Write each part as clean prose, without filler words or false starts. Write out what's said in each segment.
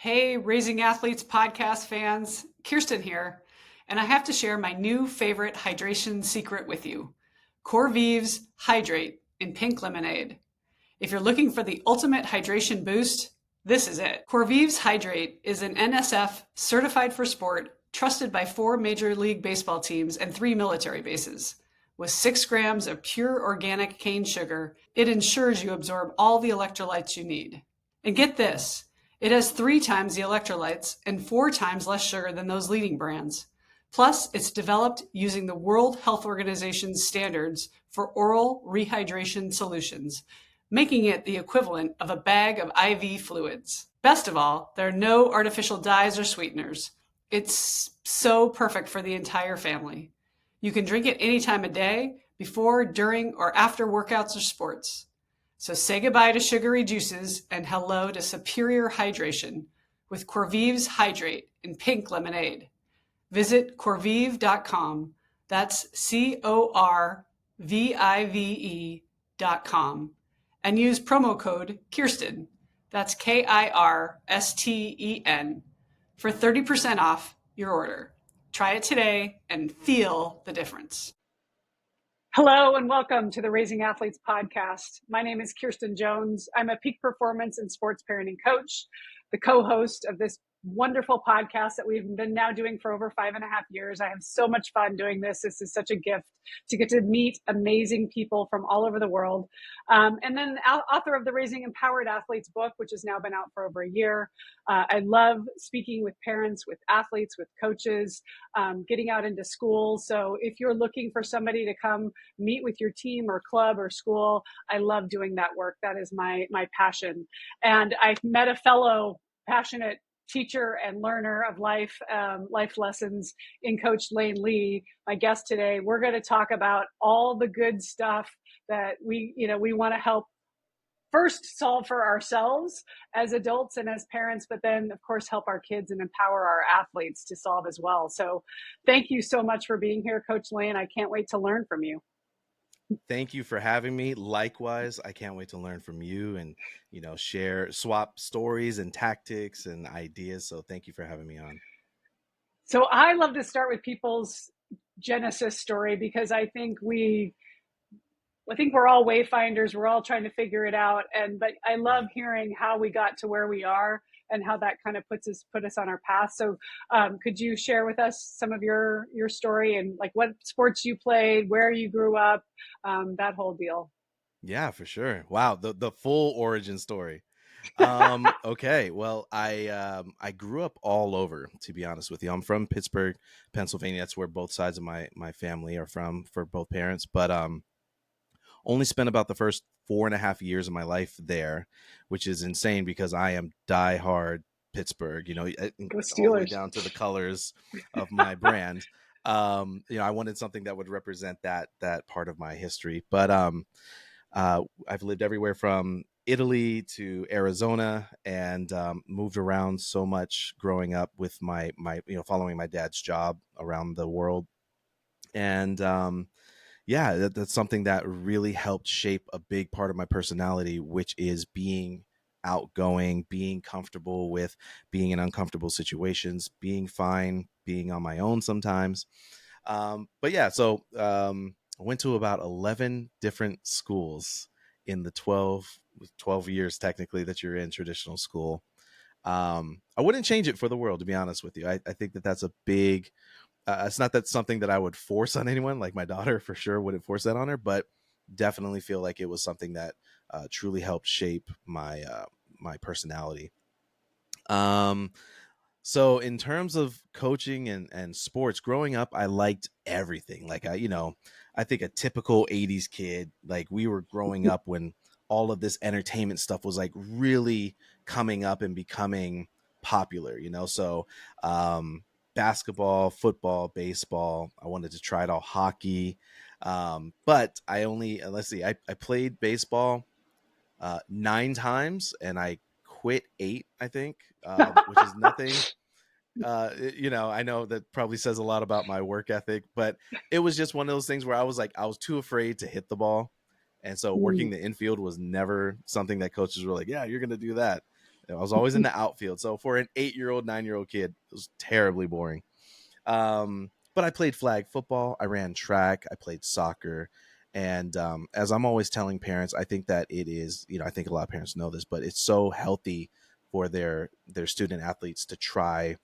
Hey, Raising Athletes podcast fans, Kirsten here, and I have to share my new favorite hydration secret with you. Corvive's Hydrate in pink lemonade. If you're looking for the ultimate hydration boost, this is it. Corvive's Hydrate is an NSF certified for sport, trusted by 4 Major League Baseball teams and 3 military bases. With 6 grams of pure organic cane sugar, it ensures you absorb all the electrolytes you need. And get this, it has 3 times the electrolytes and 4 times less sugar than those leading brands. Plus, it's developed using the World Health Organization's standards for oral rehydration solutions, making it the equivalent of a bag of IV fluids. Best of all, there are no artificial dyes or sweeteners. It's so perfect for the entire family. You can drink it any time of day, before, during, or after workouts or sports. So say goodbye to sugary juices and hello to superior hydration with Corvive's Hydrate in pink lemonade. Visit corvive.com. That's CORVIVE.com. And use promo code Kirsten. That's KIRSTEN for 30% off your order. Try it today and feel the difference. Hello and welcome to the Raising Athletes podcast. My name is Kirsten Jones. I'm a peak performance and sports parenting coach, the co-host of this wonderful podcast that we've been now doing for over 5.5 years. I have so much fun doing this. This is such a gift to get to meet amazing people from all over the world. And then author of the Raising Empowered Athletes book, which has now been out for over a year. I love speaking with parents, with athletes, with coaches, getting out into schools. So if you're looking for somebody to come meet with your team or club or school, I love doing that work. That is my passion. And I've met a fellow passionate teacher and learner of life lessons in Coach Lain, my guest today. We're going to talk about all the good stuff that we want to help first solve for ourselves as adults and as parents, but then of course help our kids and empower our athletes to solve as well. So thank you so much for being here, Coach Lain. I can't wait to learn from you. Thank you for having me. Likewise, I can't wait to learn from you and, swap stories and tactics and ideas. So thank you for having me on. So I love to start with people's Genesis story because I think we're all wayfinders. We're all trying to figure it out. But I love hearing how we got to where we are and how that kind of put us on our path. So could you share with us some of your story and like what sports you played, where you grew up, that whole deal? Yeah, for sure. Wow. The full origin story. Okay. Well, I grew up all over, to be honest with you. I'm from Pittsburgh, Pennsylvania. That's where both sides of my family are from for both parents. But only spent about the first 4.5 years of my life there, which is insane because I am diehard Pittsburgh, Go Steelers. all the way down to the colors of my brand. I wanted something that would represent that part of my history. But I've lived everywhere from Italy to Arizona and moved around so much growing up with my following my dad's job around the world. And that's something that really helped shape a big part of my personality, which is being outgoing, being comfortable with being in uncomfortable situations, being fine, being on my own sometimes. So I went to about 11 different schools in the 12 years technically that you're in traditional school. I wouldn't change it for the world, to be honest with you. I think that's a big it's not that something that I would force on anyone, like my daughter for sure wouldn't force that on her, but definitely feel like it was something that truly helped shape my personality. So in terms of coaching and sports, growing up, I liked everything. Like I think a typical 80s kid, like we were growing up when all of this entertainment stuff was like really coming up and becoming popular, So basketball, football, baseball. I wanted to try it all, hockey. But I only, I played baseball 9 times and I quit 8, I think, which is nothing. I know that probably says a lot about my work ethic, but it was just one of those things where I was too afraid to hit the ball. And so working the infield was never something that coaches were like, yeah, you're going to do that. I was always in the outfield. So for an 8-year-old, 9-year-old kid, it was terribly boring. But I played flag football. I ran track. I played soccer. And as I'm always telling parents, I think that it is, I think a lot of parents know this, but it's so healthy for their student athletes to try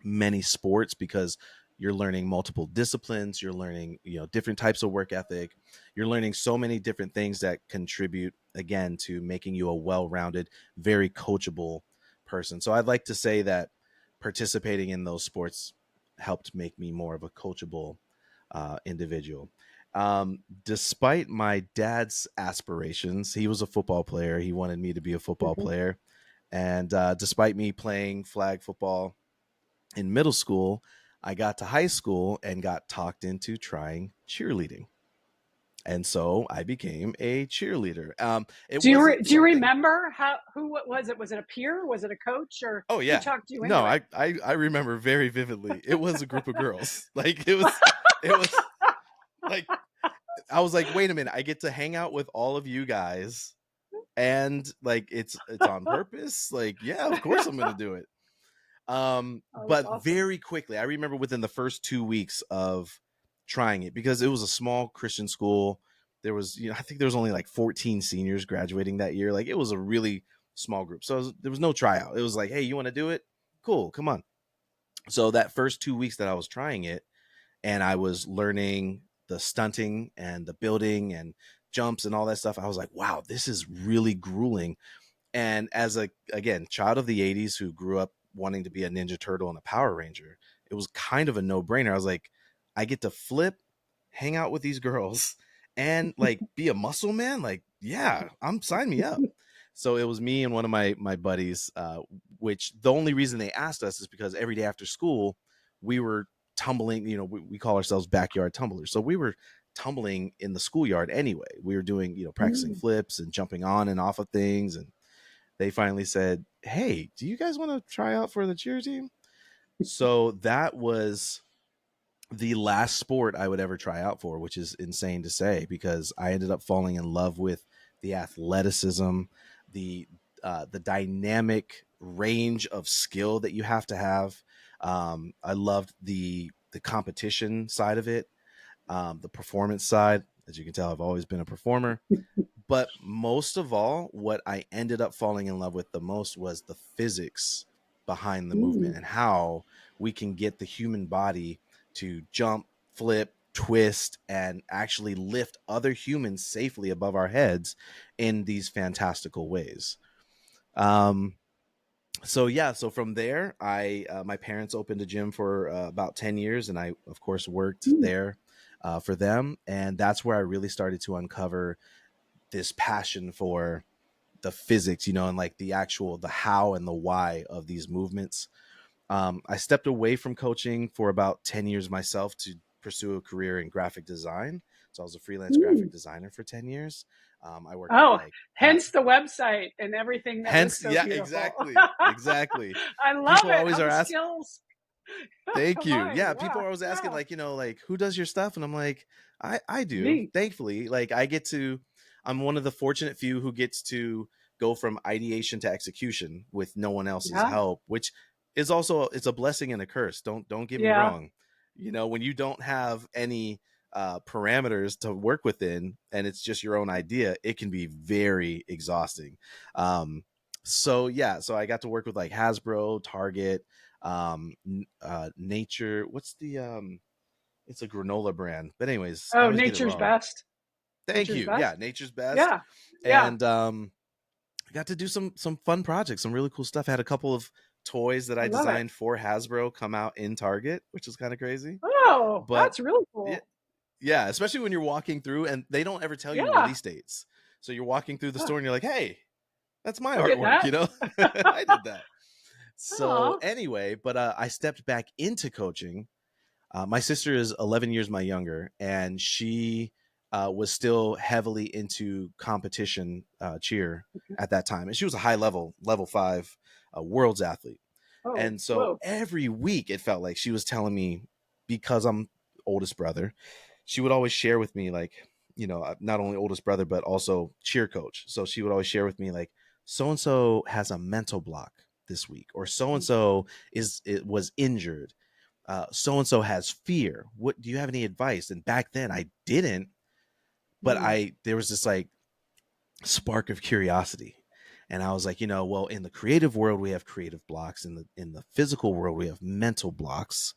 many sports, because you're learning multiple disciplines, you're learning different types of work ethic, you're learning so many different things that contribute again to making you a well-rounded, very coachable person. So I'd like to say that participating in those sports helped make me more of a coachable individual. Despite my dad's aspirations, he was a football player, he wanted me to be a football player, and despite me playing flag football in middle school, I got to high school and got talked into trying cheerleading. And so I became a cheerleader. It wasn't Do you something. remember who was it? Was it a peer? Was it a coach, or Oh who yeah, talked you no, into it? I remember very vividly. It was a group of girls. Like it was like I was like, wait a minute, I get to hang out with all of you guys, and like it's on purpose. Like yeah, of course I'm gonna do it. Oh, that's But awesome. very quickly, I remember within the first 2 weeks of trying it, because it was a small Christian school. There was, I think there was only like 14 seniors graduating that year. Like it was a really small group. So there was no tryout. It was like, hey, you want to do it? Cool, come on. So that first 2 weeks that I was trying it, and I was learning the stunting and the building and jumps and all that stuff, I was like, wow, this is really grueling. And as a, again, child of the 80s who grew up wanting to be a Ninja Turtle and a Power Ranger, it was kind of a no-brainer. I was like, I get to flip, hang out with these girls, and like be a muscle man. Like, yeah, sign me up. So it was me and one of my buddies, which the only reason they asked us is because every day after school, we were tumbling. We call ourselves backyard tumblers. So we were tumbling in the schoolyard anyway. We were doing, practicing Mm. flips and jumping on and off of things. And they finally said, hey, do you guys want to try out for the cheer team? So that was the last sport I would ever try out for, which is insane to say, because I ended up falling in love with the athleticism, the the dynamic range of skill that you have to have. I loved the competition side of it, the performance side. As you can tell, I've always been a performer. But most of all, what I ended up falling in love with the most was the physics behind the movement, Mm. and how we can get the human body to jump, flip, twist, and actually lift other humans safely above our heads in these fantastical ways. Um, so yeah, so from there, I my parents opened a gym for about 10 years, and I of course worked Mm. there for them, and that's where I really started to uncover this passion for the physics, and like the how and the why of these movements. I stepped away from coaching for about 10 years myself to pursue a career in graphic design. So I was a freelance graphic Mm. designer for 10 years. I worked with Oh, like hence the website and everything that looks hence, so yeah, beautiful. exactly. I love People it. always How are the asking. skills Thank you. combine. Yeah, people Yeah, are always asking, yeah. like, like, who does your stuff? And I'm like, I do. Neat. Thankfully, like I'm one of the fortunate few who gets to go from ideation to execution with no one else's Yeah, help, which is also, it's a blessing and a curse. Don't get me yeah. wrong. When you don't have any parameters to work within, and it's just your own idea, it can be very exhausting. So yeah, so I got to work with like Hasbro, Target, Nature. What's the it's a granola brand, but anyways, I Oh, always get it nature's wrong. best. Thank Nature's you. Yeah, best. Nature's Best. Yeah, yeah. And I got to do some fun projects, some really cool stuff. I had a couple of toys that I I love it. designed for Hasbro come out in Target, which is kind of crazy. Oh, But that's really yeah, cool. yeah, especially when you're walking through and they don't ever tell you Yeah. release dates. So you're walking through the Oh, store and you're like, "Hey, that's my I'll get artwork," that. I did that. So Oh. anyway, but I stepped back into coaching. My sister is 11 years my younger, and she was still heavily into competition cheer at that time. And she was a high level 5 world's athlete. Oh, And so whoa. every week it felt like she was telling me, because I'm oldest brother, she would always share with me, like, not only oldest brother, but also cheer coach. So she would always share with me, like, so and so has a mental block this week, or so and so was injured. So and so has fear. What do you have any advice? And back then I didn't, but Mm. there was this like spark of curiosity. And I was like, well, in the creative world, we have creative blocks. In the physical world, we have mental blocks.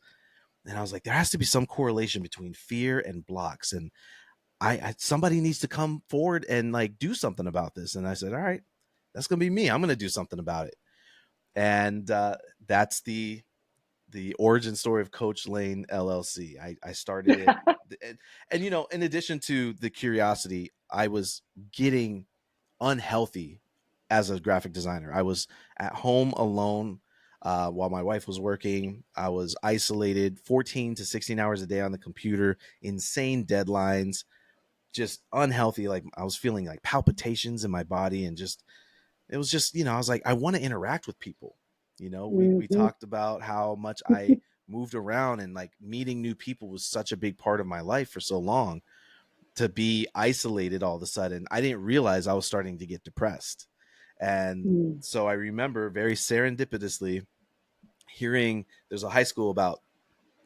And I was like, there has to be some correlation between fear and blocks. And I somebody needs to come forward and like do something about this. And I said, all right, that's gonna be me. I'm gonna do something about it. And that's the origin story of Coach Lain LLC. I started it, and in addition to the curiosity, I was getting unhealthy as a graphic designer. I was at home alone while my wife was working. I was isolated 14 to 16 hours a day on the computer, insane deadlines, just unhealthy. Like I was feeling like palpitations in my body, and just it was just I was like, I want to interact with people. We Mm-hmm. talked about how much I moved around, and like meeting new people was such a big part of my life for so long. To be isolated all of a sudden, I didn't realize I was starting to get depressed. And Mm. so I remember very serendipitously hearing there's a high school about,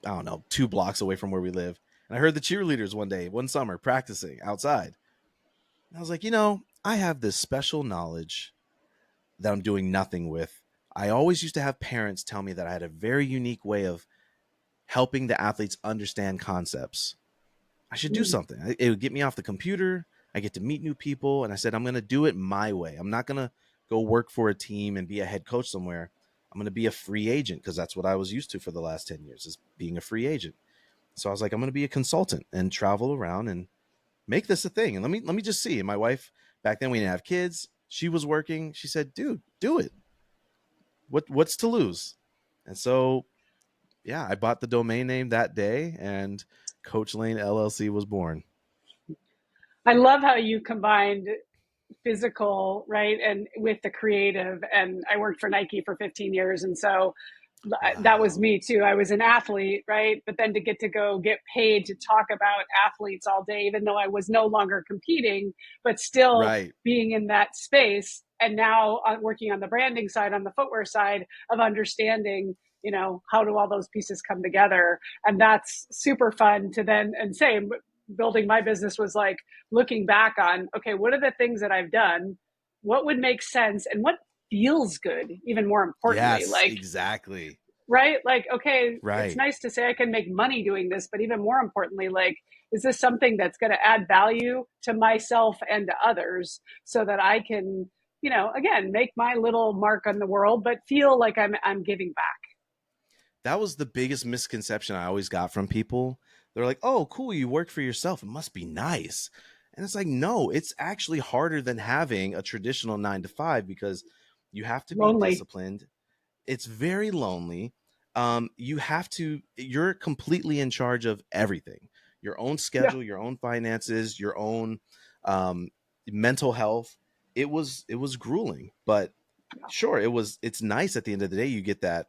I don't know, 2 blocks away from where we live. And I heard the cheerleaders one summer practicing outside. And I was like, I have this special knowledge that I'm doing nothing with. I always used to have parents tell me that I had a very unique way of helping the athletes understand concepts. I should do Mm. something. It would get me off the computer. I get to meet new people. And I said, I'm going to do it my way. I'm not going to go work for a team and be a head coach somewhere. I'm going to be a free agent, because that's what I was used to for the last 10 years, is being a free agent. So I was like, I'm going to be a consultant and travel around and make this a thing. And let me just see. And my wife, back then we didn't have kids. She was working. She said, dude, do it. What's to lose? And so, yeah, I bought the domain name that day, and Coach Lain LLC was born. I love how you combined physical, right, and with the creative. And I worked for Nike for 15 years, and so that was Wow. me too. I was an athlete, right? But then to go get paid to talk about athletes all day, even though I was no longer competing, but still Right. being in that space. And now working on the branding side, on the footwear side of understanding, how do all those pieces come together? And that's super fun to then, and same, building my business was like looking back on, okay, what are the things that I've done? What would make sense? And what feels good, even more importantly, Yes, like, exactly. right? Like, okay, it's Right. nice to say I can make money doing this, but even more importantly, like, is this something that's going to add value to myself and to others so that I can, again, make my little mark on the world, but feel like I'm giving back. That was the biggest misconception I always got from people. They're like, "Oh, cool, you work for yourself. It must be nice." And it's like, "No, it's actually harder than having a traditional 9 to 5, because you have to be Lonely. disciplined. It's very lonely. You're completely in charge of everything. Your own Yeah. schedule, your own finances, your own um, mental health. It was grueling, but sure, it's nice at the end of the day. You get that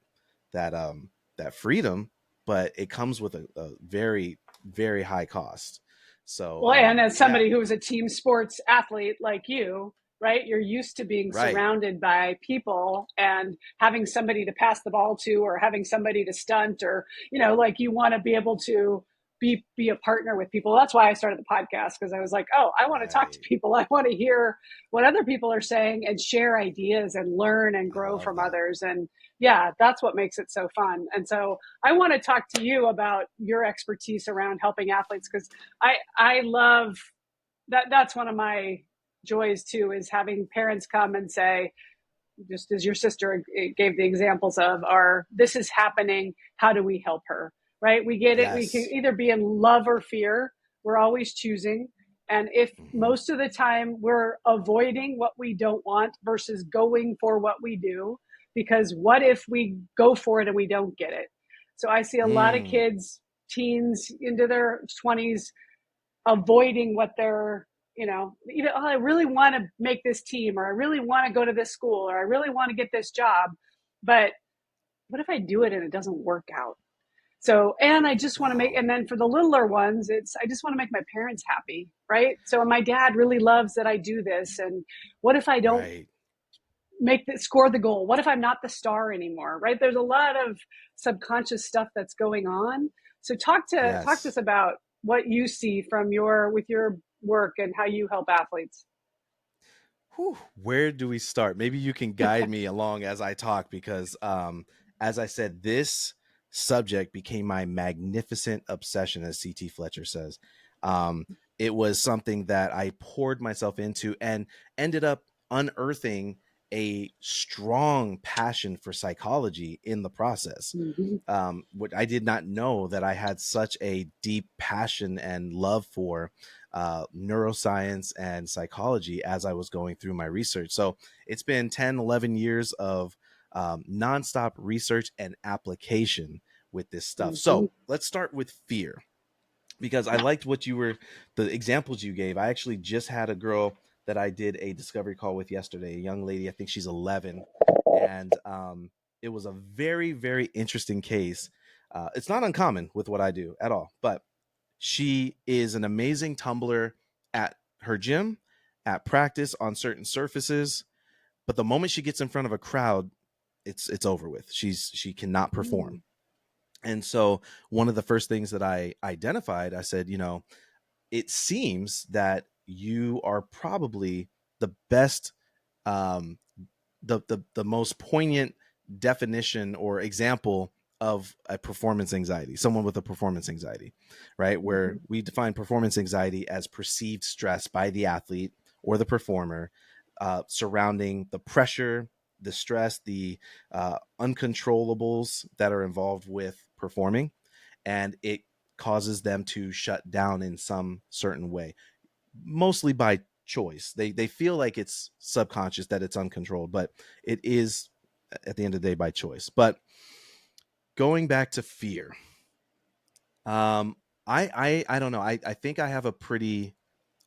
that freedom, but it comes with a very, very high cost. So Well, and as yeah. somebody who was a team sports athlete like you, right, you're used to being Right. surrounded by people and having somebody to pass the ball to, or having somebody to stunt, or, like you want to be able to be a partner with people. That's why I started the podcast, because I was like, oh, I want to talk to Right. people. I want to hear what other people are saying and share ideas and learn and I grow love from that. others. And yeah, that's what makes it so fun. And so I want to talk to you about your expertise around helping athletes, because I love that. That's one of my joys too, is having parents come and say, just as your sister gave the examples of, are, this is happening, how do we help her? Right? We get it. We can Yes. either be in love or fear. We're always choosing. And if Hmm. most of the time we're avoiding what we don't want versus going for what we do, because what if we go for it and we don't get it? So I see a lot of Mm. kids, teens into their 20s, avoiding what they're, either, oh, I really want to make this team, or I really want to go to this school, or I really want to get this job, but what if I do it and it doesn't work out? So, and I just want to make, Wow. and then for the littler ones, it's, I just want to make my parents happy, right? So my dad really loves that I do this, and what if I don't Right. score the goal? What if I'm not the star anymore? Right? There's a lot of subconscious stuff that's going on. So talk to Yes. us about what you see from with your work and how you help athletes. Whew, where do we start? Maybe you can guide me along as I talk because, as I said, this subject became my magnificent obsession, as CT Fletcher says. Um, it was something that I poured myself into and ended up unearthing a strong passion for psychology in the process. Mm-hmm. What I did not know that I had such a deep passion and love for neuroscience and psychology as I was going through my research. So it's been 10, 11 years of nonstop research and application with this stuff. Mm-hmm. So let's start with fear because I liked the examples you gave. I actually just had a girl that I did a discovery call with yesterday, a young lady. I think she's 11. And it was a very, very interesting case. It's not uncommon with what I do at all, but she is an amazing tumbler at her gym, at practice, on certain surfaces. But the moment she gets in front of a crowd, it's over with. She cannot perform. And so one of the first things that I identified, I said, it seems that you are probably the best, um, the most poignant definition or example of a performance anxiety, someone with a performance anxiety, right? Mm-hmm. Where we define performance anxiety as perceived stress by the athlete or the performer surrounding the pressure, the stress, the uncontrollables that are involved with performing, and it causes them to shut down in some certain way, mostly by choice. They feel like it's subconscious, that it's uncontrolled, but it is at the end of the day by choice. But going back to fear, um, I don't know. I think I have a pretty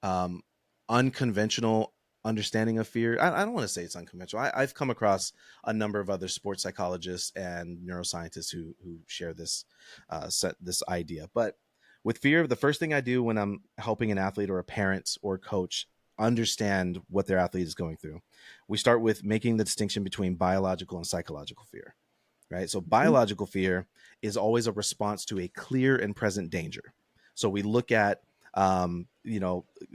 um, unconventional understanding of fear. I don't want to say it's unconventional. I've come across a number of other sports psychologists and neuroscientists who share this idea. But with fear, the first thing I do when I'm helping an athlete or a parent or coach understand what their athlete is going through, we start with making the distinction between biological and psychological fear. Right. So Mm-hmm. biological fear is always a response to a clear and present danger. So we look at,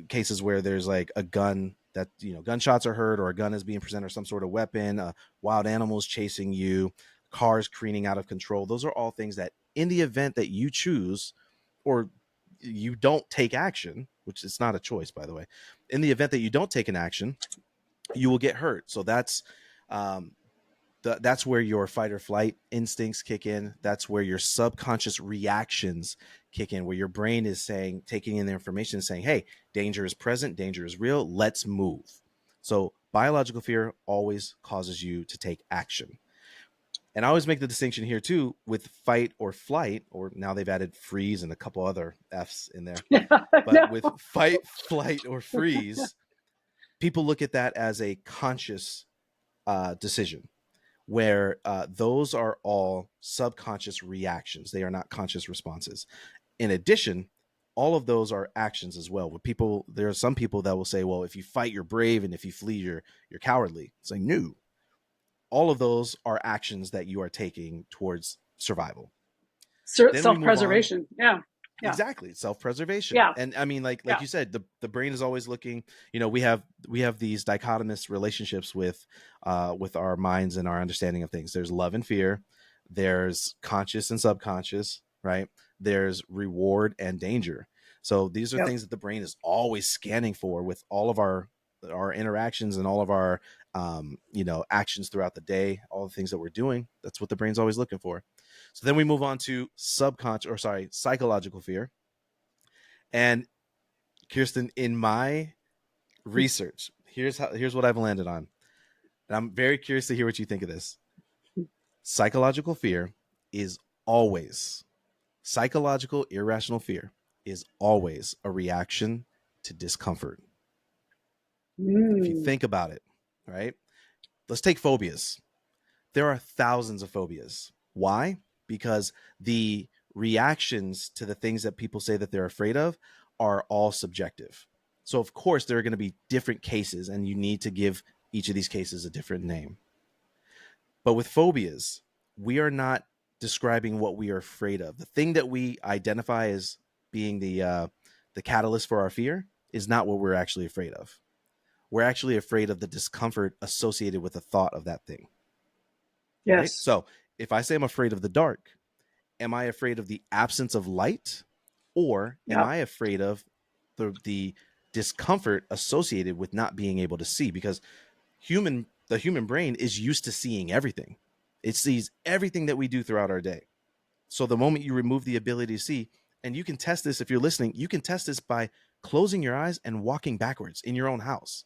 cases where there's like a gun that, gunshots are heard or a gun is being presented or some sort of weapon, wild animals chasing you, cars careening out of control. Those are all things that in the event that you choose or you don't take action, which is not a choice, by the way, in the event that you don't take an action, you will get hurt. So um, that's where your fight or flight instincts kick in. That's where your subconscious reactions kick in, where your brain is saying, taking in the information, saying, hey, danger is present, danger is real, let's move. So biological fear always causes you to take action. And I always make the distinction here too with fight or flight, or now they've added freeze and a couple other F's in there. But with No. fight, flight, or freeze, people look at that as a conscious decision where those are all subconscious reactions. They are not conscious responses. In addition, all of those are actions as well. There are some people that will say, well, if you fight, you're brave, and if you flee, you're cowardly. It's like, no. All of those are actions that you are taking towards survival. Then we move on. Self-preservation. Yeah. Yeah. Exactly, self-preservation. Yeah. And I mean, like Yeah. you said, the brain is always looking. We have these dichotomous relationships with our minds and our understanding of things. There's love and fear, there's conscious and subconscious, right? There's reward and danger. So these are Yep. things that the brain is always scanning for with all of our interactions and all of our actions throughout the day, all the things that we're doing. That's what the brain's always looking for. So then we move on to psychological fear. And Kirsten, in my research, here's what I've landed on. And I'm very curious to hear what you think of this. Psychological fear is always psychological irrational fear is always a reaction to discomfort. If you Mm. think about it, right? Let's take phobias. There are thousands of phobias. Why? Because the reactions to the things that people say that they're afraid of are all subjective. So, of course, there are going to be different cases, and you need to give each of these cases a different name. But with phobias, we are not describing what we are afraid of. The thing that we identify as being the catalyst for our fear is not what we're actually afraid of. We're actually afraid of the discomfort associated with the thought of that thing. Right? Yes. So if I say I'm afraid of the dark, am I afraid of the absence of light, or am Yeah. I afraid of the discomfort associated with not being able to see? Because the human brain is used to seeing everything. It sees everything that we do throughout our day. So the moment you remove the ability to see, and you can test this if you're listening, you can test this by closing your eyes and walking backwards in your own house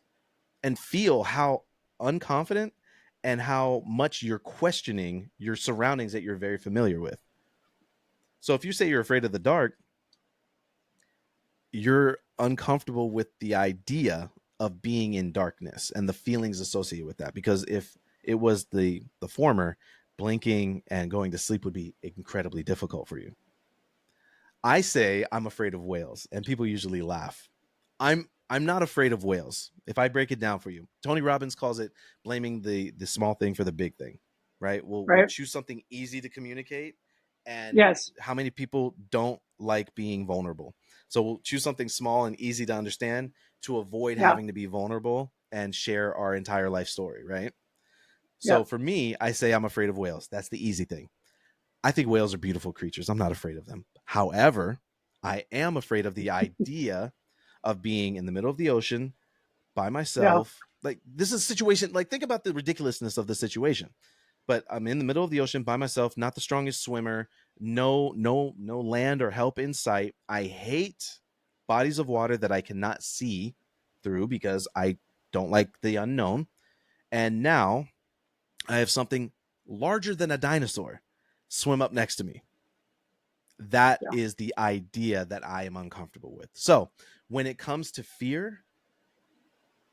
and feel how unconfident and how much you're questioning your surroundings that you're very familiar with. So if you say you're afraid of the dark, you're uncomfortable with the idea of being in darkness and the feelings associated with that. Because if it was the former, blinking and going to sleep would be incredibly difficult for you. I say I'm afraid of whales, and people usually laugh. I'm not afraid of whales. If I break it down for you, Tony Robbins calls it blaming the small thing for the big thing, right? We'll Right. choose something easy to communicate, and Yes. how many people don't like being vulnerable? So we'll choose something small and easy to understand to avoid Yeah. having to be vulnerable and share our entire life story, right? Yeah. So for me, I say I'm afraid of whales. That's the easy thing. I think whales are beautiful creatures. I'm not afraid of them. However, I am afraid of the idea of being in the middle of the ocean by Yeah. myself. Like, this is a situation, like, think about the ridiculousness of the situation. But I'm in the middle of the ocean by myself, not the strongest swimmer, no land or help in sight. I hate bodies of water that I cannot see through because I don't like the unknown. And now I have something larger than a dinosaur swim up next to me. That Yeah. is the idea that I am uncomfortable with. So when it comes to fear,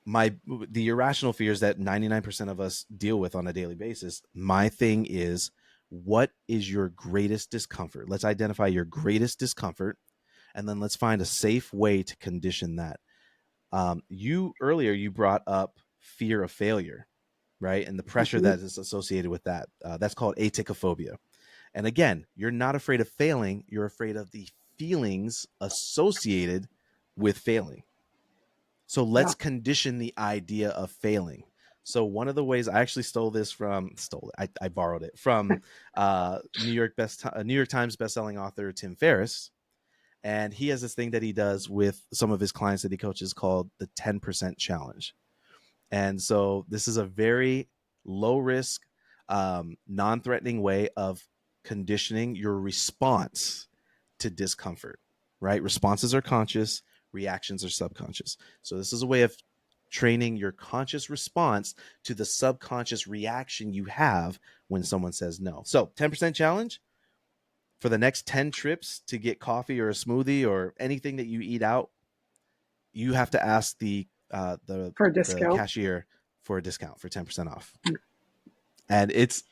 the irrational fears that 99% of us deal with on a daily basis, my thing is, what is your greatest discomfort? Let's identify your greatest discomfort, and then let's find a safe way to condition that. You earlier, you brought up fear of failure, right? And the pressure Mhm. that is associated with that. That's called atychophobia. And again, you're not afraid of failing. You're afraid of the feelings associated with failing. So Yeah. let's condition the idea of failing. So one of the ways I actually I borrowed it from New York Times bestselling author Tim Ferriss, and he has this thing that he does with some of his clients that he coaches called the 10% challenge. And so this is a very low risk, non-threatening way of conditioning your response to discomfort, right? Responses are conscious, reactions are subconscious. So this is a way of training your conscious response to the subconscious reaction you have when someone says no. So 10% challenge for the next 10 trips to get coffee or a smoothie or anything that you eat out, you have to ask For a the discount. cashier for a discount for 10% off. And it's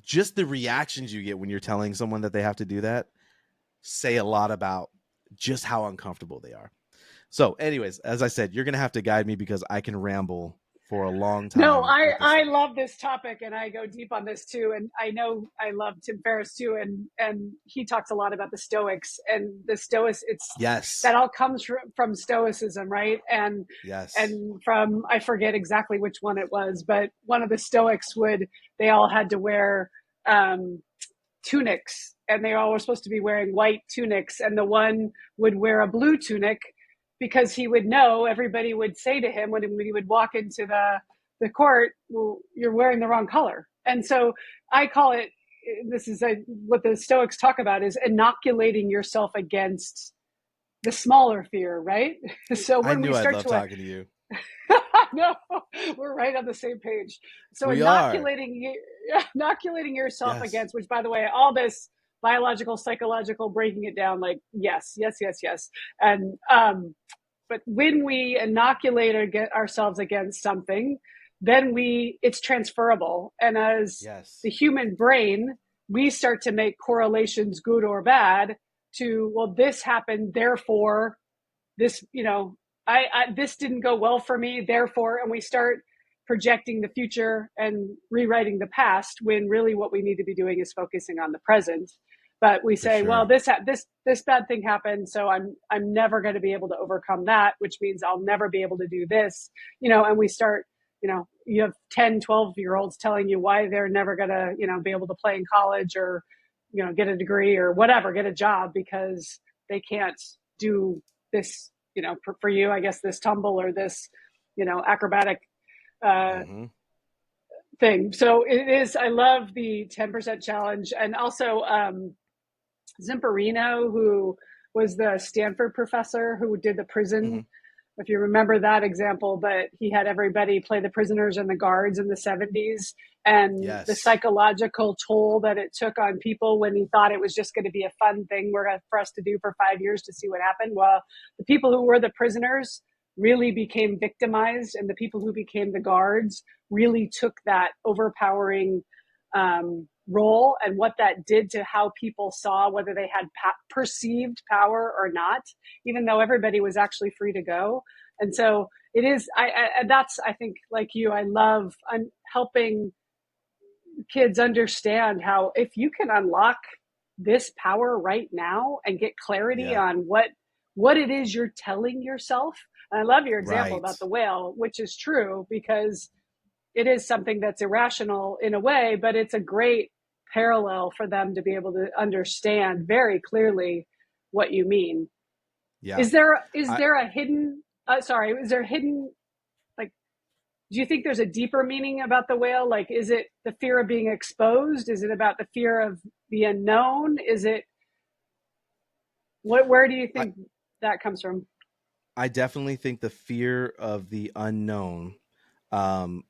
just the reactions you get when you're telling someone that they have to do that say a lot about just how uncomfortable they are. So, anyways, as I said, you're going to have to guide me because I can ramble for a long No, time with this I stuff. love this topic, and I go deep on this too. And I know I love Tim Ferriss too, and he talks a lot about the Stoics and the Stoics. It's Yes. that all comes from Stoicism, right? Yes. And from, I forget exactly which one it was, but one of the Stoics they all had to wear um, tunics, and they all were supposed to be wearing white tunics, and the one would wear a blue tunic because he would know, everybody would say to him when he would walk into the court, well, you're wearing the wrong color. And so I call it, what the Stoics talk about is inoculating yourself against the smaller fear, right? So I when we knew I'd start love to talking to you. no, we're right on the same page. So We are. inoculating yourself Yes. against, which by the way, all this biological, psychological, breaking it down, like yes, yes, yes, yes. And but when we inoculate ourselves against something, then it's transferable. And as the Yes. human brain, we start to make correlations, good or bad, to, well, this happened, therefore this, this didn't go well for me, therefore, and we start projecting the future and rewriting the past, when really what we need to be doing is focusing on the present. But we For say, well, sure. this bad thing happened, so I'm never going to be able to overcome that, which means I'll never be able to do this, and we start, you have 10, 12 year olds telling you why they're never going to, be able to play in college, or, get a degree or whatever, get a job, because they can't do this, for you, I guess, this tumble or this, acrobatic Mm-hmm. thing. So it is, I love the 10% challenge. And also, Zimperino, who was the Stanford professor who did the Mm-hmm. prison, if you remember that example, but he had everybody play the prisoners and the guards in the 70s, and the Yes. psychological toll that it took on people when he thought it was just going to be a fun thing for us to do for 5 years to see what happened. Well, the people who were the prisoners really became victimized, and the people who became the guards really took that overpowering role, and what that did to how people saw whether they had perceived power or not, even though everybody was actually free to go. And so it is, that's, I think, like you, I love helping kids understand how, if you can unlock this power right now and get clarity Yeah. on what it is you're telling yourself. And I love your example Right. about the whale, which is true, because it is something that's irrational in a way, but it's a great parallel for them to be able to understand very clearly what you mean. Yeah. Is there a hidden, is there hidden, like, do you think there's a deeper meaning about the whale? Like, is it the fear of being exposed? Is it about the fear of the unknown? Is it, where do you I, think that comes from? I definitely think the fear of the unknown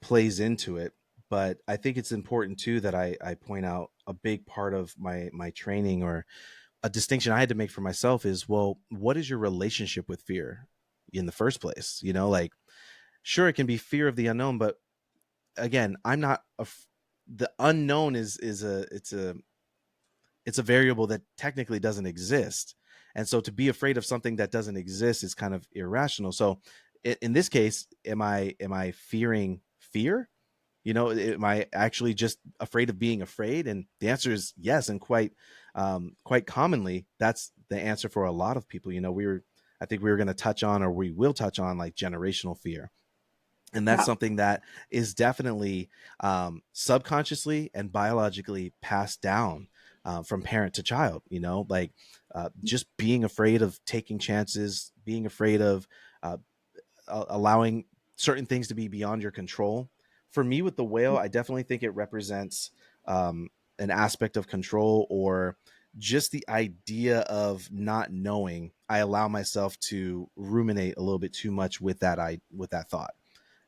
plays into it. But I think it's important too that I point out a big part of my training, or a distinction I had to make for myself, is, well, what is your relationship with fear in the first place? Like, sure, it can be fear of the unknown, but again, I'm not the unknown is it's a variable that technically doesn't exist. And so to be afraid of something that doesn't exist is kind of irrational. So in this case, am I fearing fear? Am I actually just afraid of being afraid? And the answer is yes. And quite commonly, that's the answer for a lot of people. I think we were going to touch on, or we will touch on, like, generational fear. And that's Yeah. something that is definitely subconsciously and biologically passed down from parent to child. Like, just being afraid of taking chances, being afraid of uh, allowing certain things to be beyond your control. For me, with the whale, I definitely think it represents an aspect of control, or just the idea of not knowing. I allow myself to ruminate a little bit too much with that thought.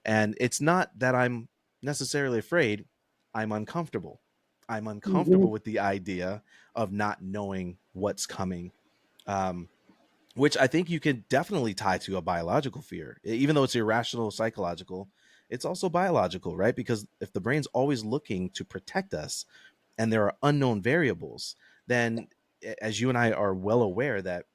And it's not that I'm necessarily afraid, I'm uncomfortable. I'm Mm-hmm. uncomfortable with the idea of not knowing what's coming. Um, which I think you can definitely tie to a biological fear. Even though it's irrational, psychological, it's also biological, right? Because if the brain's always looking to protect us, and there are unknown variables, then, as you and I are well aware, that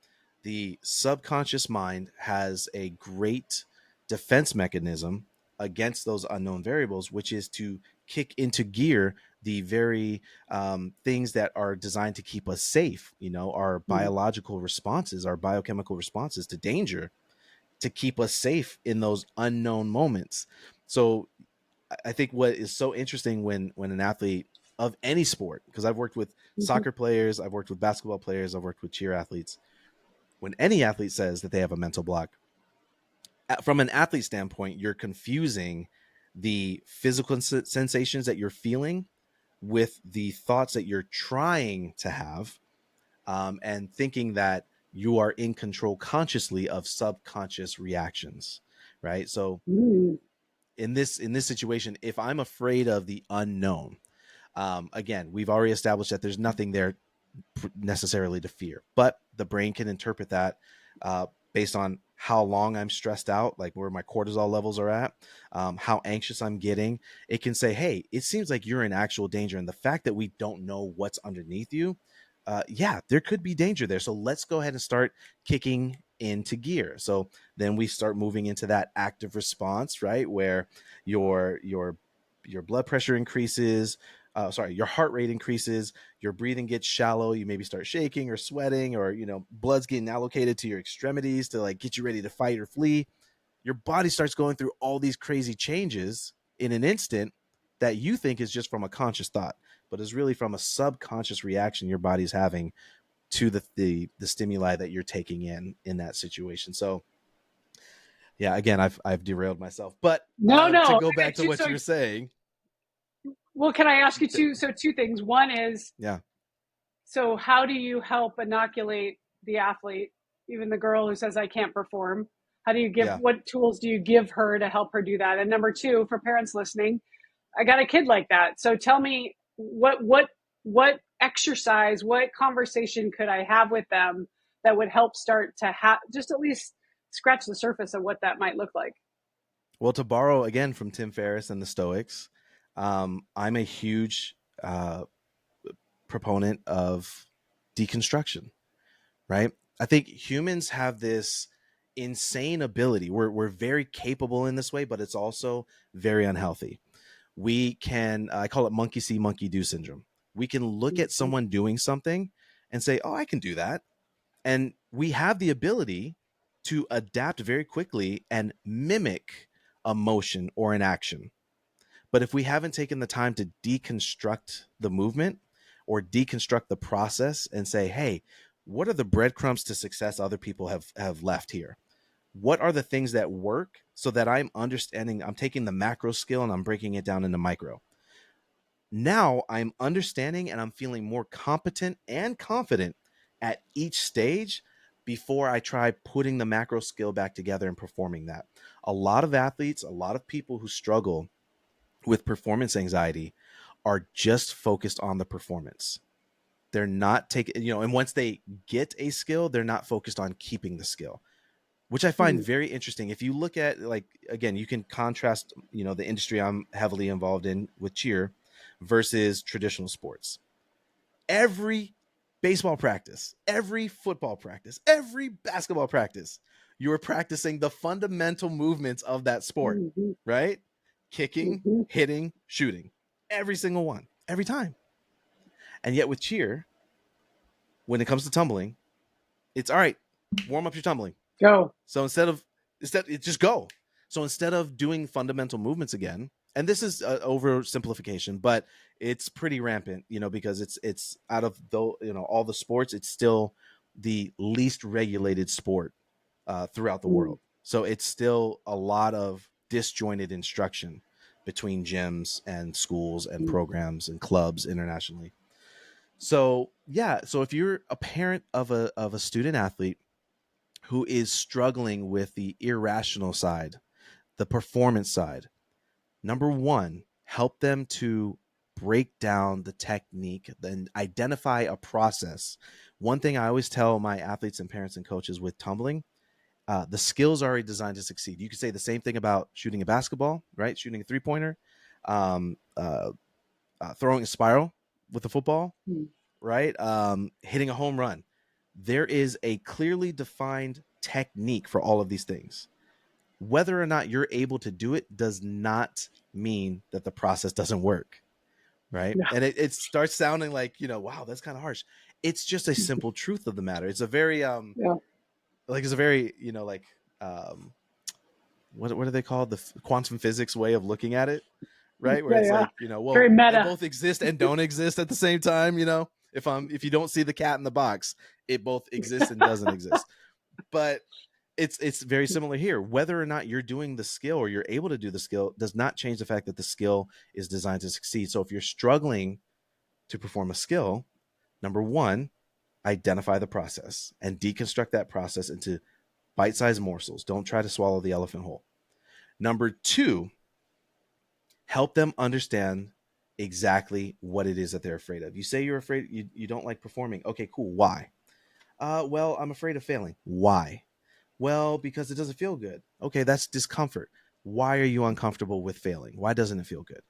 the subconscious mind has a great defense mechanism against those unknown variables, which is to kick into gear the very things that are designed to keep us safe. Our biological responses, our biochemical responses to danger, to keep us safe in those unknown moments. So I think what is so interesting when an athlete of any sport, because I've worked with Mm-hmm. soccer players, I've worked with basketball players, I've worked with cheer athletes. When any athlete says that they have a mental block, from an athlete standpoint, you're confusing the physical sensations that you're feeling with the thoughts that you're trying to have, and thinking that you are in control consciously of subconscious reactions, right? So Mm-hmm. in this situation, if I'm afraid of the unknown, again, we've already established that there's nothing there necessarily to fear, but the brain can interpret that based on how long I'm stressed out, like where my cortisol levels are at, how anxious I'm getting. It can say, hey, it seems like you're in actual danger. And the fact that we don't know what's underneath you, yeah, there could be danger there. So let's go ahead and start kicking into gear. So then we start moving into that active response, right? Where your blood pressure increases, your heart rate increases, your breathing gets shallow, you maybe start shaking or sweating, or blood's getting allocated to your extremities to like get you ready to fight or flee. Your body starts going through all these crazy changes in an instant that you think is just from a conscious thought, but is really from a subconscious reaction your body's having to the stimuli that you're taking in that situation. So yeah, again, I've derailed myself, but to No. go back to what you're saying. Well, can I ask you two things? One is, Yeah. so how do you help inoculate the athlete, even the girl who says I can't perform? How do you Yeah. what tools do you give her to help her do that? And number two, for parents listening, I got a kid like that. So tell me what exercise, what conversation could I have with them that would help start to just at least scratch the surface of what that might look like? Well, to borrow again from Tim Ferriss and the Stoics, I'm a huge proponent of deconstruction, right? I think humans have this insane ability. We're very capable in this way, but it's also very unhealthy. We can, I call it monkey see, monkey do syndrome. We can look at Mm-hmm. someone doing something and say, oh, I can do that. And we have the ability to adapt very quickly and mimic a motion or an action. But if we haven't taken the time to deconstruct the movement or deconstruct the process and say, hey, what are the breadcrumbs to success other people have left here? What are the things that work so that I'm understanding, I'm taking the macro skill and I'm breaking it down into micro. Now I'm understanding and I'm feeling more competent and confident at each stage before I try putting the macro skill back together and performing that. A lot of athletes, a lot of people who struggle with performance anxiety are just focused on the performance. They're not taking, and once they get a skill, they're not focused on keeping the skill, which I find very interesting. If you look at, like, again, you can contrast, the industry I'm heavily involved in with cheer versus traditional sports. Every baseball practice, every football practice, every basketball practice, you are practicing the fundamental movements of that sport, Mm-hmm. right? Kicking, Mm-hmm. hitting, shooting, every single one, every time. And yet with cheer, when it comes to tumbling, it's all right, warm up your tumbling. Go. So instead it just go. So instead of doing fundamental movements again, and this is oversimplification, but it's pretty rampant, because it's out of all the sports, it's still the least regulated sport throughout the world. So it's still a lot of disjointed instruction between gyms and schools and programs and clubs internationally. So yeah, so if you're a parent of a student athlete who is struggling with the irrational side, the performance side, number one, help them to break down the technique, then identify a process. One thing I always tell my athletes and parents and coaches with tumbling, the skills are already designed to succeed. You could say the same thing about shooting a basketball, right? Shooting a three-pointer, um, throwing a spiral with a football, right? Hitting a home run. There is a clearly defined technique for all of these things. Whether or not you're able to do it does not mean that the process doesn't work, right? Yeah. And it starts sounding like, wow, that's kind of harsh. It's just a simple truth of the matter. It's a very Yeah. it's a very, what do they call the quantum physics way of looking at it, right? Where Yeah. it's Yeah. like, well, Very I meta. both exist and don't exist at the same time. If you don't see the cat in the box, it both exists and doesn't exist. But it's very similar here. Whether or not you're doing the skill or you're able to do the skill does not change the fact that the skill is designed to succeed. So if you're struggling to perform a skill, number one, identify the process and deconstruct that process into bite-sized morsels. Don't try to swallow the elephant whole. Number two, help them understand exactly what it is that they're afraid of. You say you're afraid, you don't like performing. Okay, cool. Why? Well, I'm afraid of failing. Why? Well, because it doesn't feel good. Okay, that's discomfort. Why are you uncomfortable with failing? Why doesn't it feel good?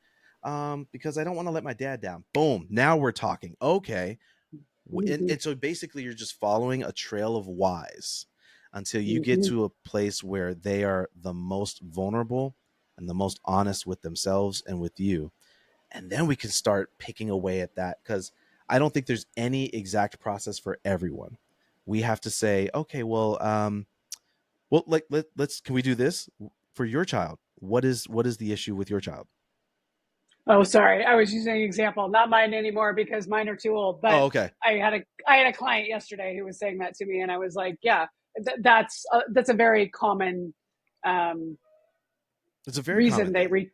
Because I don't want to let my dad down. Boom. Now we're talking. Okay. And so basically you're just following a trail of whys until you get Mm-hmm. to a place where they are the most vulnerable and the most honest with themselves and with you. And then we can start picking away at that, because I don't think there's any exact process for everyone. We have to say, okay, well, like let's can we do this for your child? What is the issue with your child? Oh, sorry. I was using an example, not mine anymore because mine are too old. But Oh, okay. I had a client yesterday who was saying that to me, and I was like, yeah, that's a very common um, It's a very reason common thing.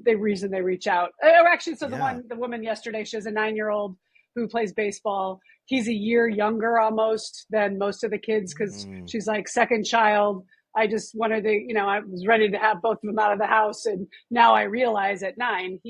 they reach out. Or actually, so Yeah. the woman yesterday, she has a 9-year-old who plays baseball. He's a year younger almost than most of the kids because Mm, she's like second child. I just wanted to, I was ready to have both of them out of the house, and now I realize at 9,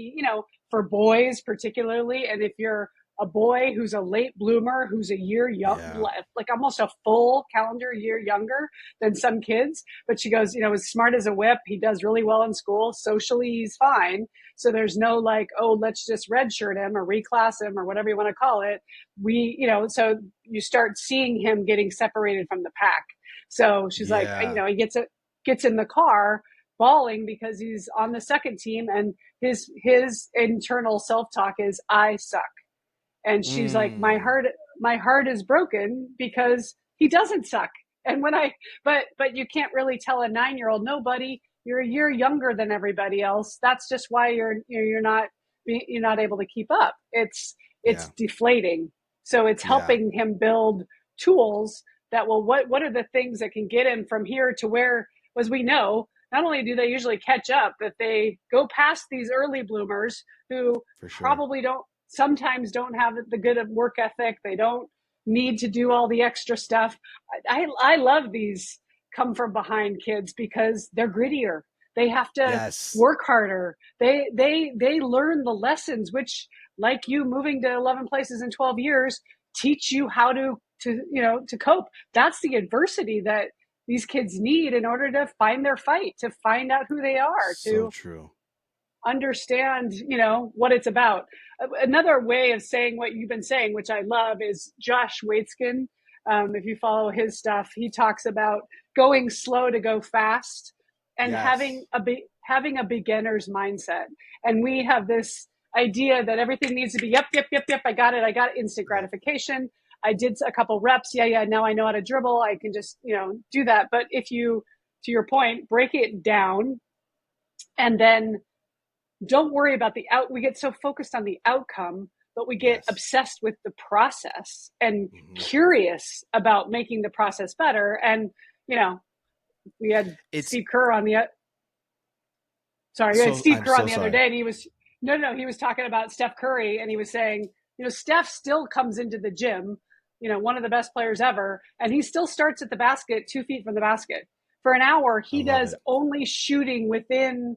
for boys particularly, and if you're a boy who's a late bloomer, who's a year young, yeah. like almost a full calendar year younger than some kids, but she goes, as smart as a whip. He does really well in school. Socially, he's fine. So there's no like, oh, let's just redshirt him or reclass him or whatever you want to call it. So you start seeing him getting separated from the pack. So she's like, Yeah. he gets in the car bawling because he's on the second team, and his internal self talk is, I suck. And she's like, Mm, my heart is broken because he doesn't suck. And when I but you can't really tell a 9-year-old, no, buddy, you're a year younger than everybody else. That's just why you're not able to keep up. yeah. It's deflating. So it's Yeah. helping him build tools that will, what are the things that can get him from here to where, as we know, not only do they usually catch up, but they go past these early bloomers who For sure. probably sometimes don't have the good work ethic. They don't need to do all the extra stuff. I love these come from behind kids because they're grittier. They have to Yes. work harder. They learn the lessons, which, like you moving to 11 places in 12 years, teach you how to cope. That's the adversity that these kids need in order to find their fight, to find out who they are, So to true. understand, what it's about. Another way of saying what you've been saying, which I love, is Josh Waitzkin. If you follow his stuff, he talks about going slow to go fast and Yes. having a beginner's mindset. And we have this idea that everything needs to be, yep, yep, yep, yep, I got it, instant Yep. gratification. I did a couple reps, yeah, now I know how to dribble. I can just, do that. But if you, to your point, break it down and then don't worry about we get so focused on the outcome, but we get Yes. obsessed with the process and Hmm. curious about making the process better. And you know we had It's Steve Kerr on the sorry we had so Steve I'm Kerr on so the other sorry. day, and he was no, he was talking about Steph Curry, and he was saying, Steph still comes into the gym, one of the best players ever, and he still starts at the basket 2 feet from the basket for an hour. I He love does it. only shooting within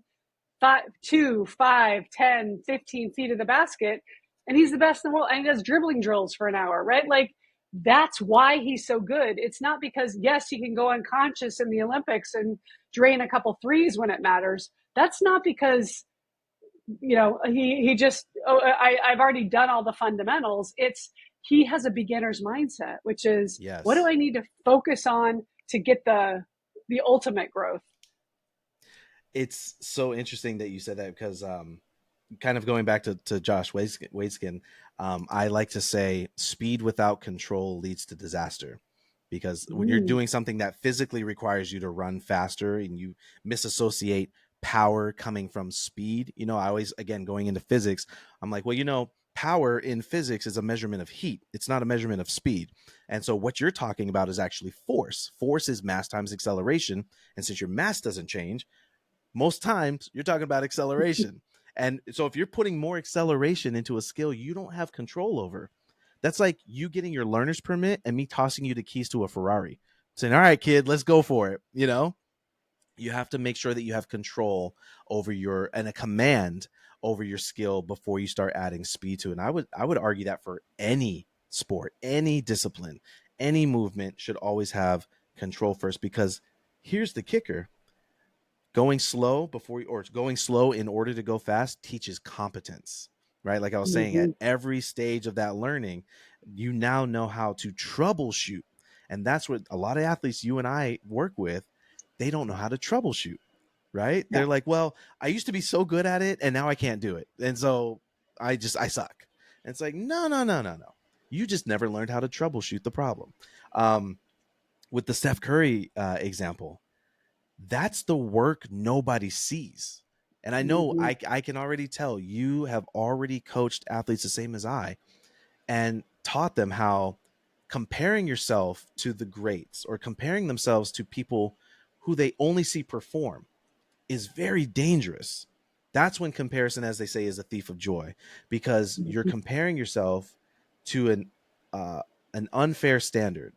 2, 5, 10, 15 feet of the basket, and he's the best in the world. And he does dribbling drills for an hour, right? Like, that's why he's so good. It's not because, yes, he can go unconscious in the Olympics and drain a couple threes when it matters. That's not because, he just, I've already done all the fundamentals. It's, he has a beginner's mindset, which is, what do Yes. I need to focus on to get the ultimate growth? It's so interesting that you said that, because kind of going back to Josh Waitzkin, I like to say speed without control leads to disaster. Because when you're Mm, doing something that physically requires you to run faster and you misassociate power coming from speed, I always, again, going into physics, I'm like, well, power in physics is a measurement of heat. It's not a measurement of speed. And so what you're talking about is actually force. Force is mass times acceleration. And since your mass doesn't change, most times you're talking about acceleration. And so if you're putting more acceleration into a skill you don't have control over, that's like you getting your learner's permit and me tossing you the keys to a Ferrari, saying, all right, kid, let's go for it. You have to make sure that you have control over and a command over your skill before you start adding speed to it. And I would argue that for any sport, any discipline, any movement should always have control first, because here's the kicker: going slow or going slow in order to go fast teaches competence, right? Like I was saying, at mm-hmm. every stage of that learning, you now know how to troubleshoot. And that's what a lot of athletes you and I work with, they don't know how to troubleshoot, right? Yeah. They're like, well, I used to be so good at it and now I can't do it. And so I suck. And it's like, no, no, no, no, no. You just never learned how to troubleshoot the problem. With the Steph Curry example, that's the work nobody sees. And I know Mm-hmm. I can already tell you have already coached athletes the same as I and taught them how comparing yourself to the greats or comparing themselves to people who they only see perform is very dangerous. That's when comparison, as they say, is a thief of joy, because you're comparing yourself to an unfair standard,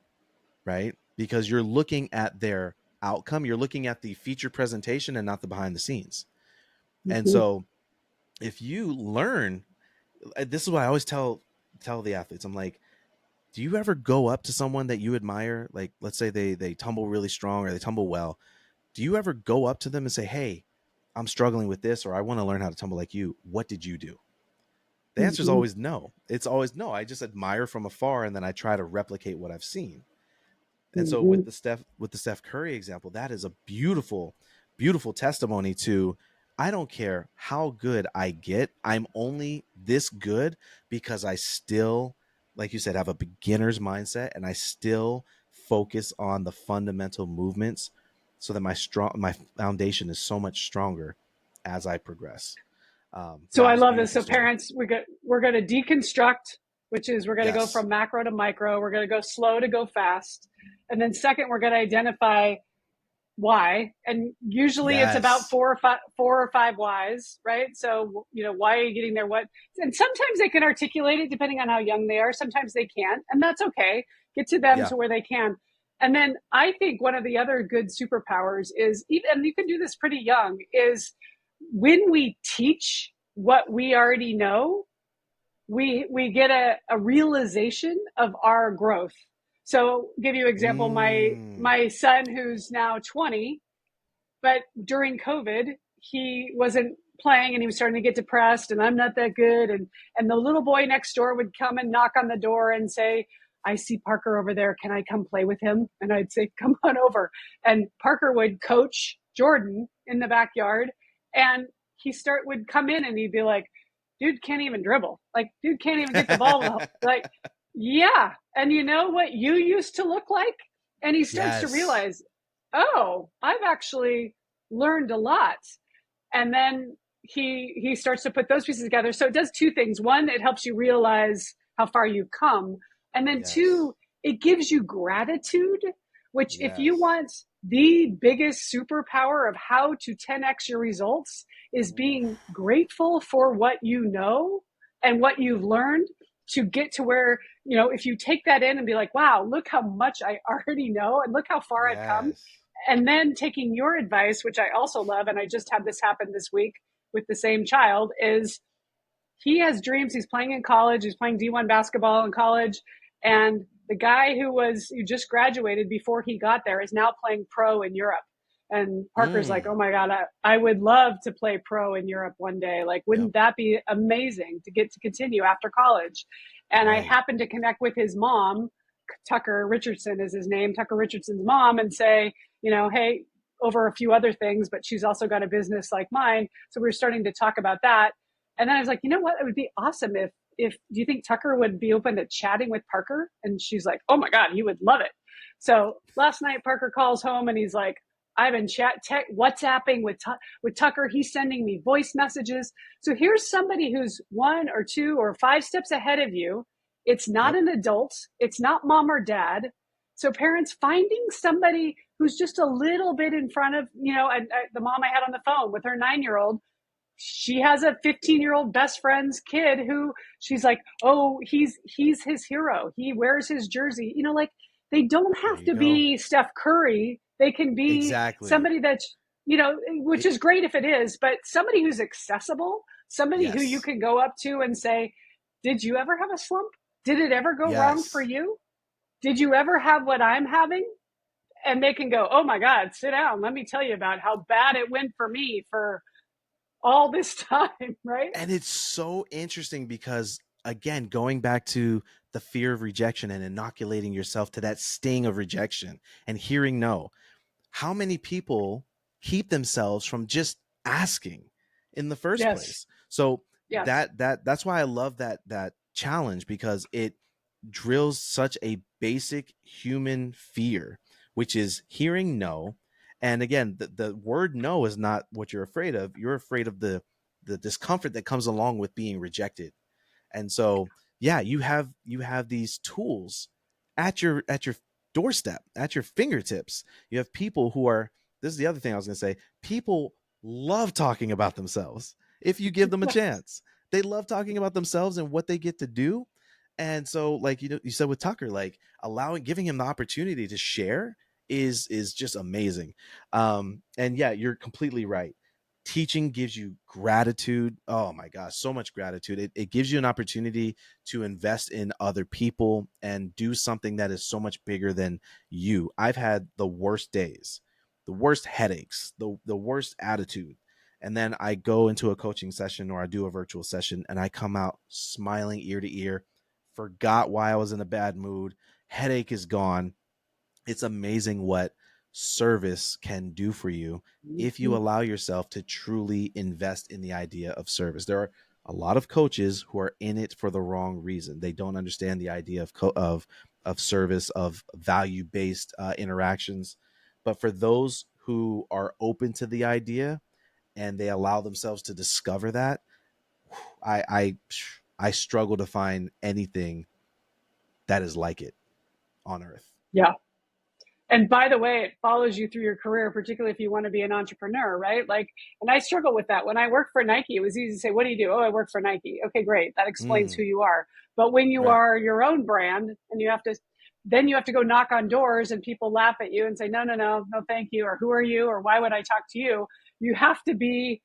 right? Because you're looking at their outcome, you're looking at the feature presentation and not the behind the scenes. And Mm-hmm. so if you learn, this is what I always tell the athletes. I'm like, do you ever go up to someone that you admire? Like, let's say they tumble really strong or they tumble well. Do you ever go up to them and say, hey, I'm struggling with this, or I want to learn how to tumble like you. What did you do? The answer is Mm-hmm. always no. It's always no. I just admire from afar and then I try to replicate what I've seen. And so Mm-hmm. with the Steph Curry example, that is a beautiful, beautiful testimony to, I don't care how good I get. I'm only this good because I still, like you said, have a beginner's mindset and I still focus on the fundamental movements so that my foundation is so much stronger as I progress. So Yeah, I just love this. beautiful So story. parents, we're going to deconstruct, which is we're going to go Yes. from macro to micro. We're going to go slow to go fast. And then second, we're going to identify why. And usually it's about Yes. four or five whys, right? So, why are you getting there? What? And sometimes they can articulate it depending on how young they are. Sometimes they can't, and that's okay. Get to them Yeah. to where they can. And then I think one of the other good superpowers is, even, and you can do this pretty young, is when we teach what we already know, we get a realization of our growth. So give you an example, Mm. my son who's now 20, but during COVID, he wasn't playing and he was starting to get depressed and I'm not that good. And the little boy next door would come and knock on the door and say, I see Parker over there. Can I come play with him? And I'd say, come on over. And Parker would coach Jordan in the backyard. And would come in and he'd be like, dude can't even dribble. Like, dude can't even get the ball. Like, yeah. And you know what you used to look like? And he starts to Yes. realize, oh, I've actually learned a lot. And then he starts to put those pieces together. So it does two things. One, it helps you realize how far you've come. And then Yes. two, it gives you gratitude, which if you Yes. want the biggest superpower of how to 10x your results is being Oof. grateful for what you know and what you've learned to get to where, if you take that in and be like, wow, look how much I already know and look how far I've come. Yes. And then taking your advice, which I also love, and I just had this happen this week with the same child, is he has dreams. He's playing in college. He's playing D1 basketball in college. And the guy who just graduated before he got there is now playing pro in Europe. And Parker's like, Mm. oh my God, I would love to play pro in Europe one day. Like, Yep. wouldn't that be amazing to get to continue after college? And I Right. happened to connect with his mom, Tucker Richardson is his name, Tucker Richardson's mom, and say, hey, over a few other things, but she's also got a business like mine. So we were starting to talk about that. And then I was like, you know what? It would be awesome if do you think Tucker would be open to chatting with Parker? And she's like, oh my God, he would love it. So last night Parker calls home and he's like, I've been WhatsApping with Tucker. He's sending me voice messages. So here's somebody who's one or two or five steps ahead of you. It's not Yep. an adult. It's not mom or dad. So parents, finding somebody who's just a little bit in front of, and the mom I had on the phone with her 9-year-old, she has a 15-year-old best friend's kid who she's like, oh, he's his hero. He wears his jersey. Like, they don't There have you to go. be Steph Curry. They can be Exactly. somebody that's, which It. is great if it is, but somebody who's accessible, somebody who you Yes. can go up to and say, did you ever have a slump? Did it ever go wrong for Yes. you? Did you ever have what I'm having? And they can go, oh my God, sit down. Let me tell you about how bad it went for me for all this time, right? And it's so interesting because, again, going back to the fear of rejection and inoculating yourself to that sting of rejection and hearing no. How many people keep themselves from just asking in the first Yes. place? So Yes. that's why I love that challenge, because it drills such a basic human fear, which is hearing no. And again, the word no is not what you're afraid of. You're afraid of the discomfort that comes along with being rejected. And so, yeah, you have these tools at your doorstep, at your fingertips. You have people who are, this is the other thing I was going to say, people love talking about themselves if you give them a Yes. chance. They love talking about themselves and what they get to do. And so, like, you said with Tucker, like giving him the opportunity to share is just amazing. And yeah, you're completely right. Teaching gives you gratitude. Oh my gosh, so much gratitude. It gives you an opportunity to invest in other people and do something that is so much bigger than you. I've had the worst days, the worst headaches, the worst attitude. And then I go into a coaching session or I do a virtual session and I come out smiling ear to ear, forgot why I was in a bad mood, headache is gone. It's amazing what service can do for you if you Mhm. allow yourself to truly invest in the idea of service. There are a lot of coaches who are in it for the wrong reason. They don't understand the idea of service, of value based interactions. But for those who are open to the idea and they allow themselves to discover that, I I, I struggle to find anything that is like it on earth. Yeah. And by the way, it follows you through your career, particularly if you want to be an entrepreneur, right? Like, and I struggle with that. When I worked for Nike, it was easy to say, what do you do? Oh, I work for Nike. Okay, great. That explains who Mm, you are. But when you right. are your own brand and then you have to go knock on doors and people laugh at you and say, no, no, no, no, thank you. Or who are you? Or why would I talk to you? You have to be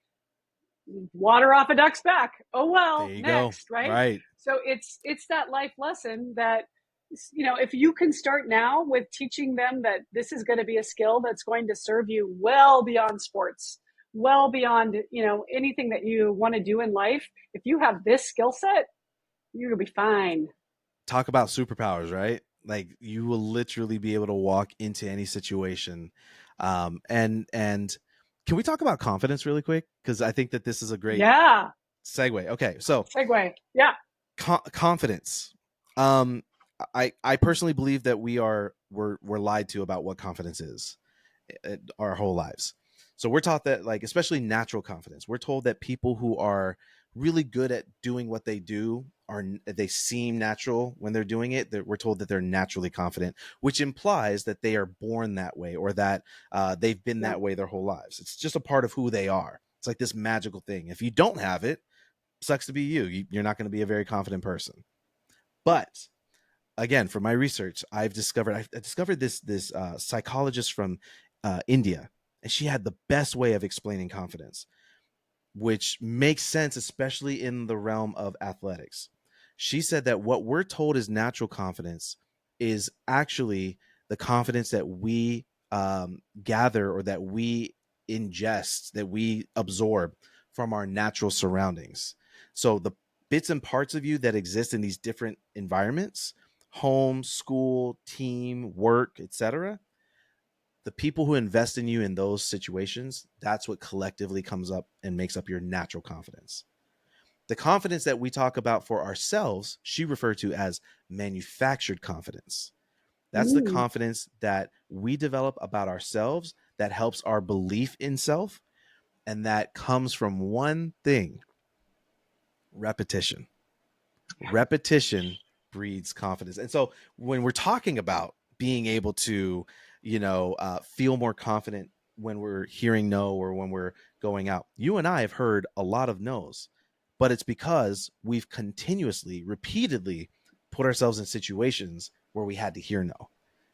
water off a duck's back. Oh, There well, you go. next, right? Right. So it's that life lesson that, if you can start now with teaching them that this is going to be a skill that's going to serve you well beyond sports, well beyond, anything that you want to do in life. If you have this skill set, you're going to be fine. Talk about superpowers, right? Like you will literally be able to walk into any situation. And can we talk about confidence really quick? Because I think that this is a great Yeah. segue. Okay, so Segue. Yeah. confidence. Um, I personally believe that we're lied to about what confidence is our whole lives. So we're taught that, like, especially natural confidence, we're told that people who are really good at doing what they do they seem natural when they're doing it. We're told that they're naturally confident, which implies that they are born that way or that they've been Yeah. that way their whole lives. It's just a part of who they are. It's like this magical thing. If you don't have it, sucks to be you're not going to be a very confident person. But again, from my research, I discovered this psychologist from India, and she had the best way of explaining confidence, which makes sense, especially in the realm of athletics. She said that what we're told is natural confidence is actually the confidence that we gather or that we ingest, that we absorb from our natural surroundings. So the bits and parts of you that exist in these different environments, home, school, team, work, etc., the people who invest in you in those situations, that's what collectively comes up and makes up your natural confidence. The confidence that we talk about for ourselves, she referred to as manufactured confidence. That's the Mm. confidence that we develop about ourselves that helps our belief in self, and that comes from one thing: repetition. Repetition breeds confidence. And so when we're talking about being able to, feel more confident when we're hearing no or when we're going out, you and I have heard a lot of no's, but it's because we've continuously, repeatedly put ourselves in situations where we had to hear no,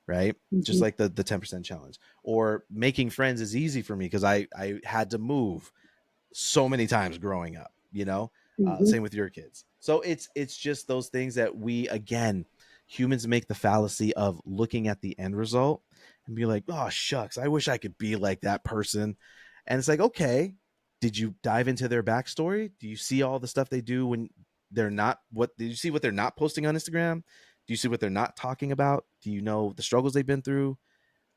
right? Just Mm-hmm. like the 10% challenge, or making friends is easy for me because I had to move so many times growing up, Mm-hmm. same with your kids. So it's just those things that we, again, humans make the fallacy of looking at the end result and be like, oh shucks, I wish I could be like that person. And it's like, okay, did you dive into their backstory? Do you see all the stuff they do they're not, what did you see what they're not posting on Instagram? Do you see what they're not talking about? Do you know the struggles they've been through?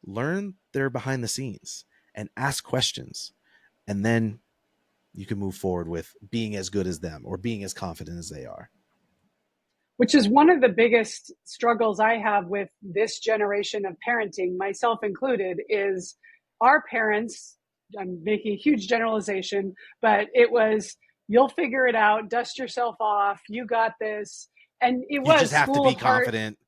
Learn their behind the scenes and ask questions. And then you can move forward with being as good as them or being as confident as they are. Which is one of the biggest struggles I have with this generation of parenting, myself included, is our parents. I'm making a huge generalization, but it was, you'll figure it out, dust yourself off, you got this. And it You just was have to school be of hard, confident.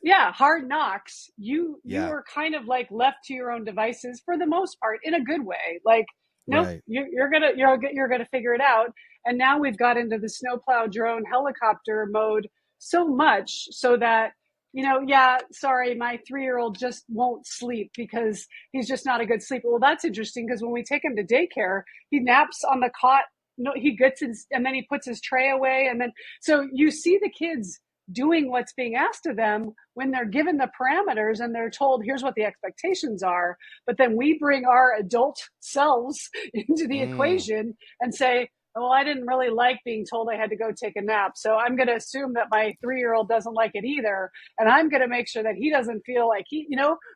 yeah, hard knocks. You Yeah. were kind of like left to your own devices for the most part, in a good way. Like, nope, Right. you're gonna figure it out. And now we've got into the snowplow drone helicopter mode so much so that, yeah, sorry, my 3-year-old just won't sleep because he's just not a good sleeper. Well, that's interesting, because when we take him to daycare, he naps on the cot. No, he gets his, and then he puts his tray away, and then so you see the kids doing what's being asked of them when they're given the parameters and they're told, here's what the expectations are. But then we bring our adult selves into the Mm, equation and say, well, I didn't really like being told I had to go take a nap, so I'm going to assume that my 3-year-old doesn't like it either, and I'm going to make sure that he doesn't feel like he,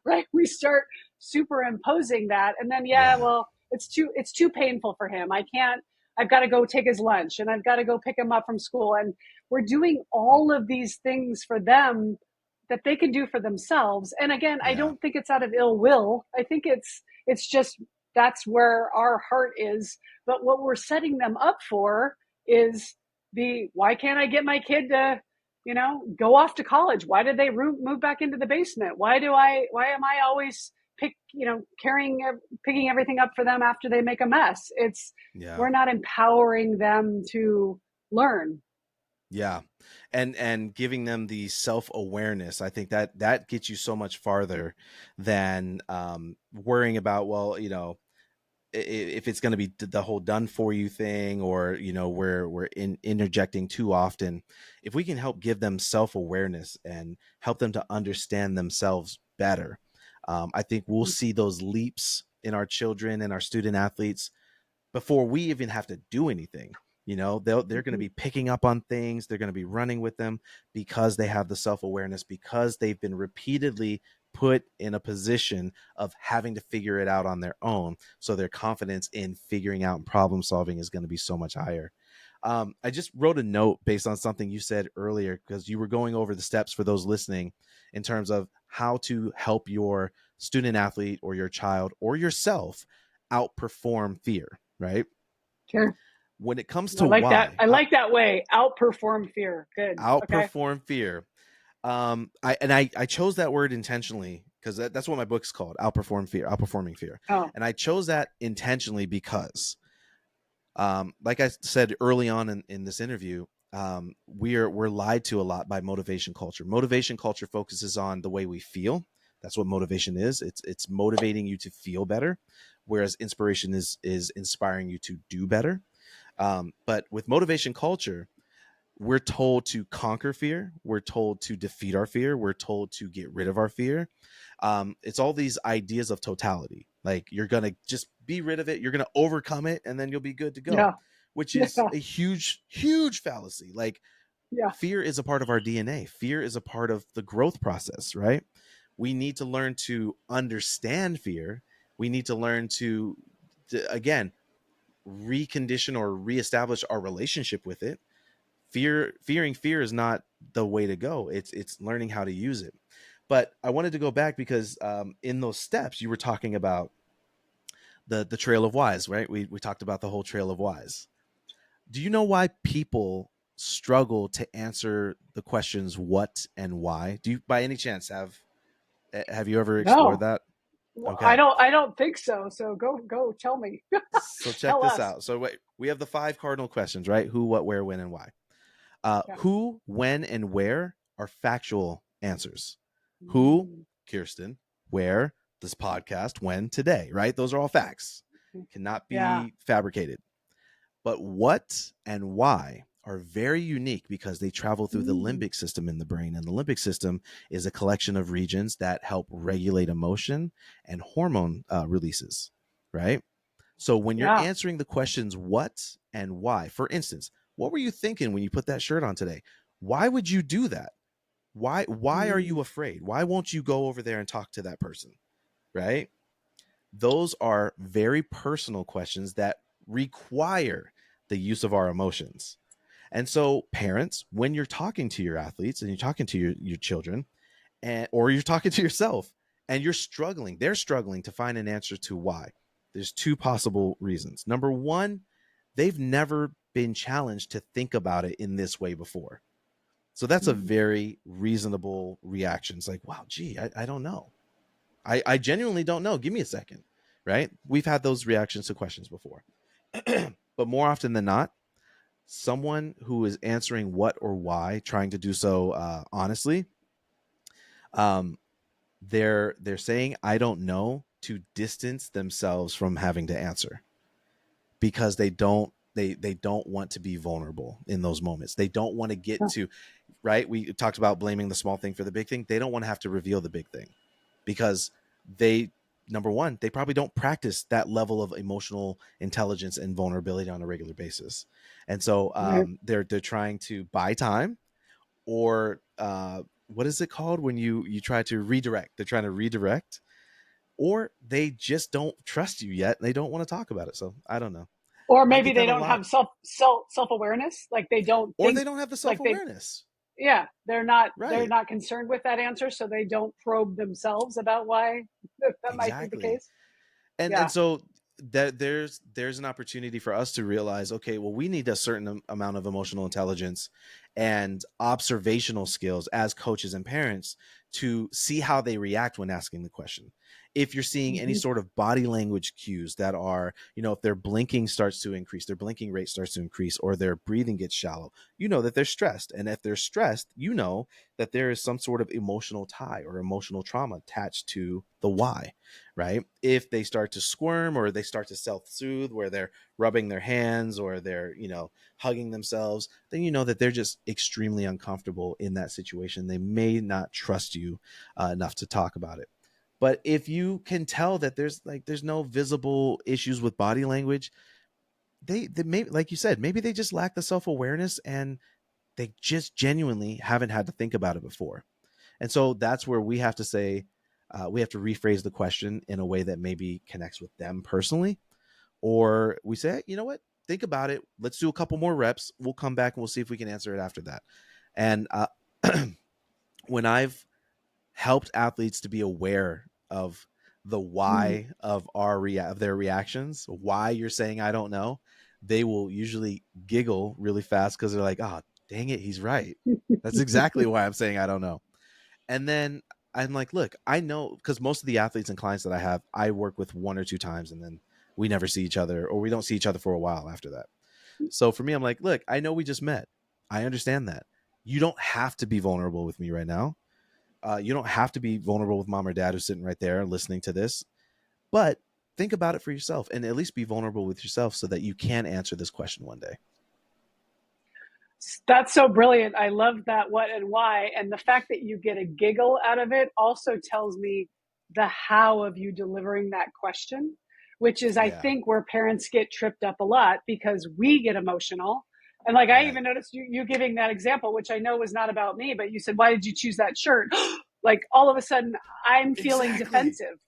right? We start superimposing that, and then, yeah, yeah. well, it's too painful for him. I've got to go take his lunch, and I've got to go pick him up from school, and we're doing all of these things for them that they can do for themselves. And again, I Yeah. don't think it's out of ill will. I think it's just, that's where our heart is. But what we're setting them up for is, why can't I get my kid to, go off to college? Why did they move back into the basement? Why am I always picking everything up for them after they make a mess? Yeah. We're not empowering them to learn. Yeah. And giving them the self-awareness, I think that gets you so much farther than worrying about, well, if it's going to be the whole done for you thing, or we're interjecting too often. If we can help give them self-awareness and help them to understand themselves better, I think we'll see those leaps in our children and our student athletes before we even have to do anything. They're going to be picking up on things, they're going to be running with them, because they have the self-awareness, because they've been repeatedly put in a position of having to figure it out on their own. So their confidence in figuring out and problem solving is going to be so much higher. I just wrote a note based on something you said earlier, because you were going over the steps for those listening in terms of how to help your student athlete or your child or yourself outperform fear, right? Sure. When it comes I to like that. why I like that way. Outperform fear. Good. Okay. outperform fear, I chose that word intentionally because that's what my book's called, outperforming fear. Oh, And I chose that intentionally because like I said early on in this interview, we're lied to a lot by motivation culture. Motivation culture focuses on the way we feel. That's what motivation is. It's motivating you to feel better, whereas inspiration is inspiring you to do better. But with motivation culture, we're told to conquer fear. We're told to defeat our fear. We're told to get rid of our fear. It's all these ideas of totality. Like, you're going to just be rid of it. You're going to overcome it, and then you'll be good to go, yeah. which is Yeah. a huge, huge fallacy. Like, Yeah. fear is a part of our DNA. Fear is a part of the growth process, right? We need to learn to understand fear. We need to learn to again, recondition or reestablish our relationship with it. Fearing fear is not the way to go. It's learning how to use it. But I wanted to go back because in those steps you were talking about the trail of whys, right? We talked about the whole trail of whys. Do you know why people struggle to answer the questions what and why? Do you by any chance have you ever explored No, that? I Okay. don't. I don't think so. So go. Tell me. So check Tell this us. out. So wait, we have the 5 cardinal questions, right? Who, what, where, when, and why. Yeah. Who, when, and where are factual answers. Who, Mm. Kirsten, where, this podcast, when, today, right? Those are all facts. Cannot Yeah. be fabricated. But what and why are very unique because they travel through the Mm. limbic system in the brain. And the limbic system is a collection of regions that help regulate emotion and hormone releases, right? So when you're Yeah. answering the questions what and why, for instance, what were you thinking when you put that shirt on today? Why would you do that? Why are you afraid? Why won't you go over there and talk to that person? Right? Those are very personal questions that require the use of our emotions. And so, parents, when you're talking to your athletes and you're talking to your children, or you're talking to yourself and they're struggling to find an answer to why. There's two possible reasons. Number one, they've never been challenged to think about it in this way before. So that's a very reasonable reaction. It's like, wow, gee, I don't know. I genuinely don't know. Give me a second, right? We've had those reactions to questions before. But more often than not, someone who is answering what or why, trying to do so honestly, they're saying I don't know to distance themselves from having to answer, because they don't want to be vulnerable in those moments. They don't want to get to, right? We talked about blaming the small thing for the big thing. They don't want to have to reveal the big thing, because number one, they probably don't practice that level of emotional intelligence and vulnerability on a regular basis. And so they're trying to buy time, or what is it called when you try to redirect? They're trying to redirect, or they just don't trust you yet and they don't want to talk about it. So I don't know. Or I maybe get they that a don't lot. have self-awareness. Like they don't Or think, they don't have the like self-awareness. they're Right. not concerned with that answer. So they don't probe themselves about why that might be the Exactly. case. And Yeah. so that there's an opportunity for us to realize, okay, well, we need a certain amount of emotional intelligence and observational skills as coaches and parents to see how they react when asking the question. If you're seeing any sort of body language cues that are, if their blinking starts to increase, their blinking rate starts to increase, or their breathing gets shallow, you know that they're stressed. And if they're stressed, you know that there is some sort of emotional tie or emotional trauma attached to the why. Right? If they start to squirm, or they start to self-soothe where they're rubbing their hands, or they're, hugging themselves, then you know that they're just extremely uncomfortable in that situation. They may not trust you enough to talk about it. But if you can tell that there's no visible issues with body language, they may, like you said, maybe they just lack the self-awareness, and they just genuinely haven't had to think about it before. And so that's where we have to say, we have to rephrase the question in a way that maybe connects with them personally. Or we say, you know what, think about it. Let's do a couple more reps. We'll come back and we'll see if we can answer it after that. And when I've helped athletes to be aware of the why of of their reactions, why you're saying I don't know, they will usually giggle really fast, because they're like, oh, dang it, he's right. That's exactly why I'm saying I don't know. And then I'm like, look, I know, because most of the athletes and clients that I have, I work with one or two times, and then we never see each other, or we don't see each other for a while after that. So for me, I'm like, look, I know we just met. I understand that. You don't have to be vulnerable with me right now. You don't have to be vulnerable with mom or dad who's sitting right there listening to this. But think about it for yourself, and at least be vulnerable with yourself so that you can answer this question one day. That's so brilliant. I love that what and why. And the fact that you get a giggle out of it also tells me the how of you delivering that question, which is, I Yeah. think, where parents get tripped up a lot because we get emotional. And like, I Right. even noticed you giving that example, which I know was not about me, but you said, why did you choose that shirt? Like all of a sudden I'm feeling Exactly. defensive,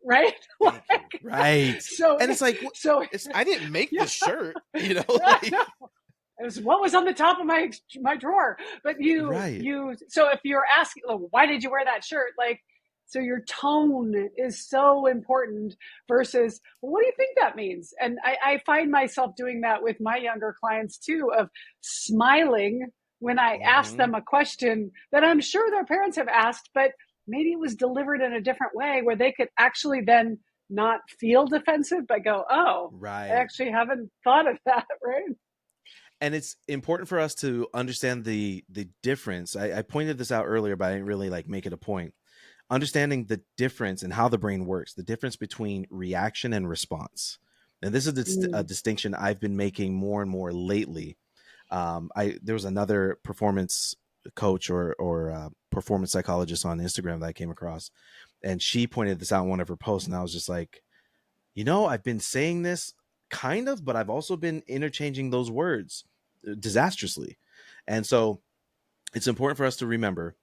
right? Thank you. Like, Right. so, And it's like, so I didn't make yeah, this shirt, right. like, It was what was on the top of my drawer. But right. so if you're asking, like, why did you wear that shirt? Like, so your tone is so important versus, well, what do you think that means? And I find myself doing that with my younger clients too, of smiling when I ask Mm-hmm. them a question that I'm sure their parents have asked, but maybe it was delivered in a different way where they could actually then not feel defensive, but go, oh, I Right. actually haven't thought of that, right? And it's important for us to understand the difference. I pointed this out earlier, but I didn't really like make it a point. Understanding the difference and how the brain works, the difference between reaction and response. And this is a distinction I've been making more and more lately. There was another performance coach or performance psychologist on Instagram that I came across, and she pointed this out in one of her posts, and I was just like, I've been saying this kind of, but I've also been interchanging those words. disastrously. And so it's important for us to remember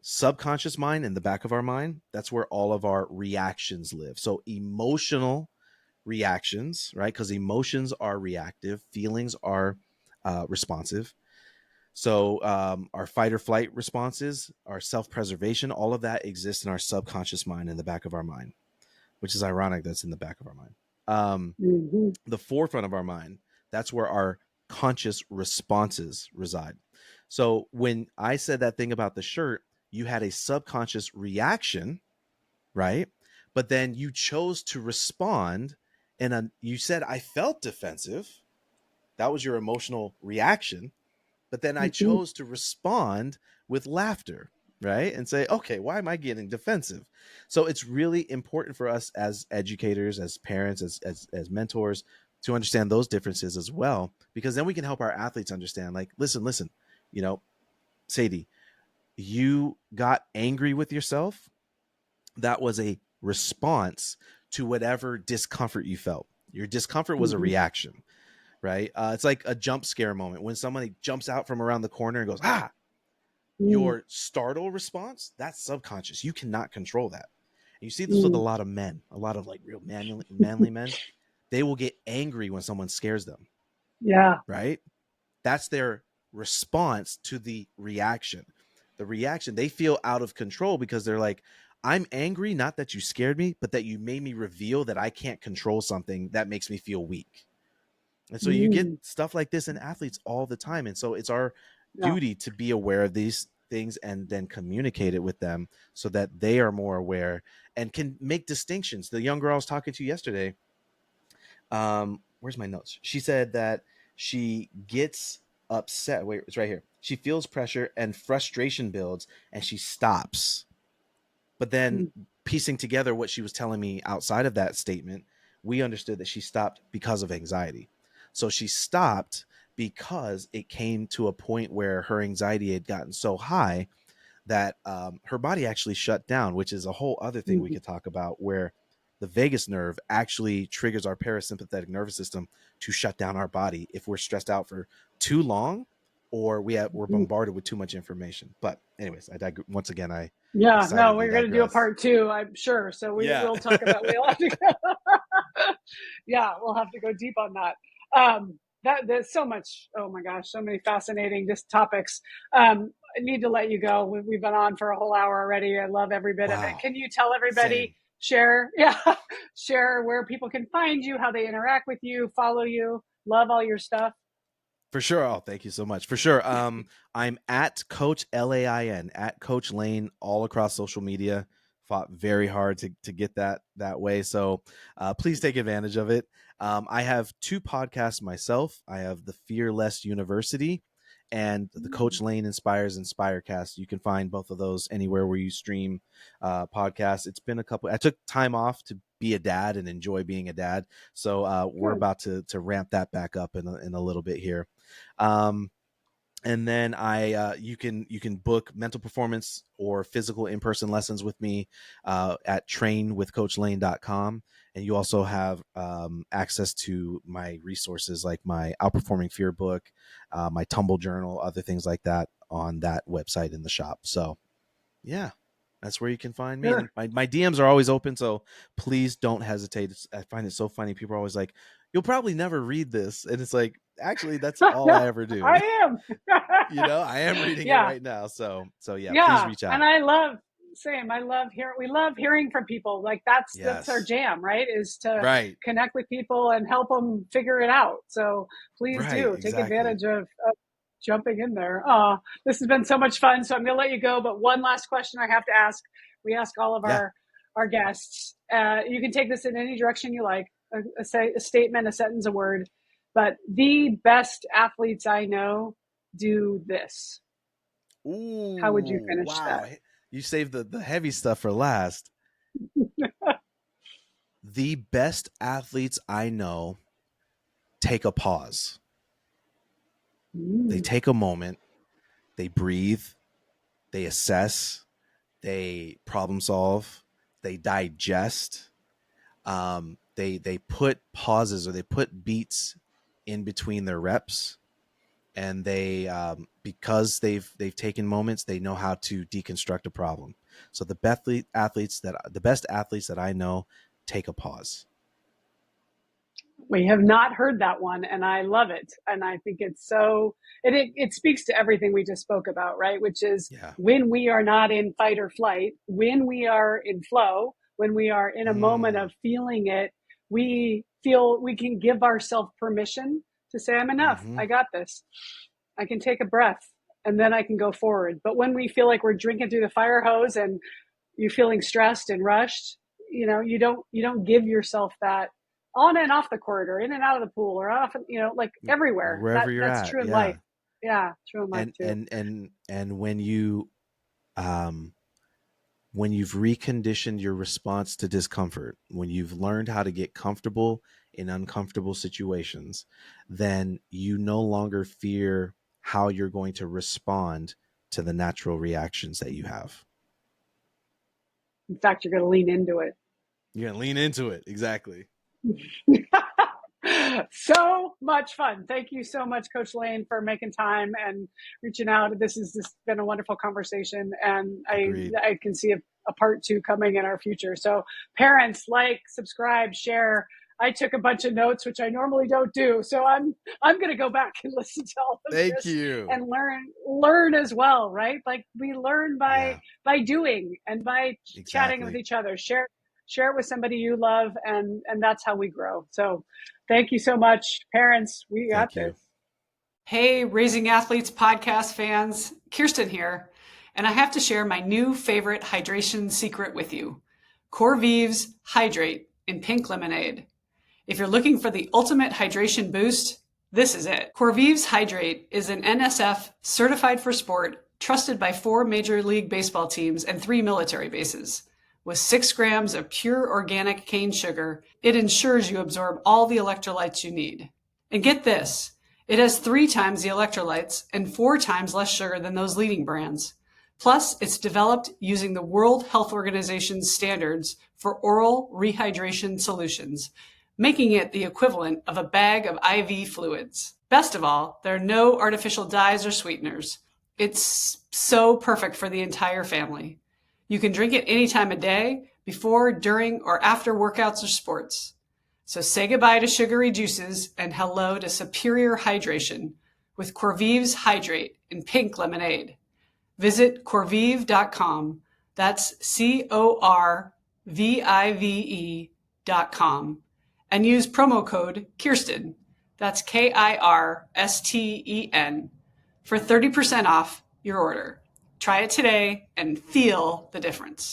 subconscious mind in the back of our mind. That's where all of our reactions live. So emotional reactions, right? Because emotions are reactive, feelings are responsive. So our fight or flight responses, our self-preservation, all of that exists in our subconscious mind in the back of our mind, which is ironic that's in the back of our mind. The forefront of our mind, that's where our conscious responses reside. So when I said that thing about the shirt, you had a subconscious reaction, right? But then you chose to respond, and you said, I felt defensive. That was your emotional reaction. But then I chose to respond with laughter, right? And say, okay, why am I getting defensive? So it's really important for us as educators, as parents, as mentors, to understand those differences as well, because then we can help our athletes understand, like, listen, you know, Sadie, you got angry with yourself. That was a response to whatever discomfort you felt. Your discomfort was a reaction, right? It's like a jump scare moment when somebody jumps out from around the corner and goes, ah, your startle response, that's subconscious. You cannot control that. And you see this with a lot of men, a lot of like real manly men. They will get angry when someone scares them. Yeah. Right? That's their response to the reaction. The reaction, they feel out of control because they're like, I'm angry, not that you scared me, but that you made me reveal that I can't control something that makes me feel weak. And so you get stuff like this in athletes all the time. And so it's our duty to be aware of these things and then communicate it with them so that they are more aware and can make distinctions. The young girl I was talking to yesterday, where's my notes? She said that she gets upset. Wait, it's right here. She feels pressure and frustration builds and she stops. But then piecing together what she was telling me outside of that statement, we understood that she stopped because of anxiety. So she stopped because it came to a point where her anxiety had gotten so high that her body actually shut down, which is a whole other thing we could talk about, where the vagus nerve actually triggers our parasympathetic nervous system to shut down our body if we're stressed out for too long or we're bombarded with too much information. But anyways, once again, I No, excitedly we're going to do a digress. part 2, I'm sure. So we'll talk about, we'll have to we'll have to go deep on that. There's so much, oh my gosh, so many fascinating just topics. I need to let you go. We've been on for a whole hour already. I love every bit of it. Can you tell everybody, Same. share where people can find you, how they interact with you, follow you, love all your stuff? For sure. Oh, thank you so much. For sure. I'm at Coach Lain, at Coach Lain, all across social media. Fought very hard to get that way. So please take advantage of it. I have 2 podcasts myself. I have the Fearless University and the Coach Lain Inspires Inspirecast. You can find both of those anywhere where you stream podcasts. It's been a couple. I took time off to be a dad and enjoy being a dad. So we're about to ramp that back up in a little bit here. And then you can book mental performance or physical in-person lessons with me at trainwithcoachlain.com. And you also have access to my resources like my Outperforming Fear book, my Tumble journal, other things like that on that website in the shop. So yeah, that's where you can find me. Sure. And my DMs are always open, so please don't hesitate. I find it so funny. People are always like, you'll probably never read this. And it's like, actually, that's all I ever do. I am. I am reading it right now. So yeah, please reach out. And I love we love hearing from people. Like that's our jam, right? Is to connect with people and help them figure it out. So please do take advantage of jumping in there. This has been so much fun. So I'm going to let you go. But one last question I have to ask. We ask all of our guests. You can take this in any direction you like, a statement, a sentence, a word. But the best athletes I know do this. Ooh, how would you finish that? You saved the heavy stuff for last. The best athletes I know take a pause. They take a moment, they breathe, they assess, they problem solve, they digest. They put pauses or they put beats in between their reps, and they because they've taken moments, they know how to deconstruct a problem. So the best athletes that I know take a pause. We have not heard that one, and I love it. And I think it's so, it speaks to everything we just spoke about, right? Which is Yeah. when we are not in fight or flight, when we are in flow, when we are in a moment of feeling it, we feel we can give ourselves permission to say, I'm enough. I got this. I can take a breath and then I can go forward. But when we feel like we're drinking through the fire hose and you're feeling stressed and rushed, you don't give yourself that on and off the court or in and out of the pool or off, like everywhere. Wherever you're That's at. true in Yeah. life. Yeah, true in life And too. um when you've reconditioned your response to discomfort, when you've learned how to get comfortable in uncomfortable situations, then you no longer fear how you're going to respond to the natural reactions that you have. In fact, you're going to lean into it. You're going to lean into it. Exactly. So much fun. Thank you so much, Coach Lain, for making time and reaching out. This has just been a wonderful conversation, and Agreed. I can see a part 2 coming in our future. So parents, like, subscribe, share. I took a bunch of notes, which I normally don't do. So I'm going to go back and listen to all of Thank this you. and learn as well, right? Like, we learn by doing and by chatting with each other. Share it with somebody you love, and that's how we grow. So thank you so much, parents. We got Thank you. this. Hey, Raising Athletes podcast fans, Kirsten here, and I have to share my new favorite hydration secret with you. Corvive's Hydrate in pink lemonade. If you're looking for the ultimate hydration boost, this is it. Corvive's Hydrate is an NSF certified for sport, trusted by 4 Major League Baseball teams and 3 military bases. With 6 grams of pure organic cane sugar, it ensures you absorb all the electrolytes you need. And get this, it has 3 times the electrolytes and 4 times less sugar than those leading brands. Plus, it's developed using the World Health Organization's standards for oral rehydration solutions, making it the equivalent of a bag of IV fluids. Best of all, there are no artificial dyes or sweeteners. It's so perfect for the entire family. You can drink it any time of day, before, during, or after workouts or sports. So say goodbye to sugary juices and hello to superior hydration with Corvive's Hydrate in pink lemonade. Visit corvive.com. That's CORVIVE.com. And use promo code Kirsten. That's KIRSTEN for 30% off your order. Try it today and feel the difference.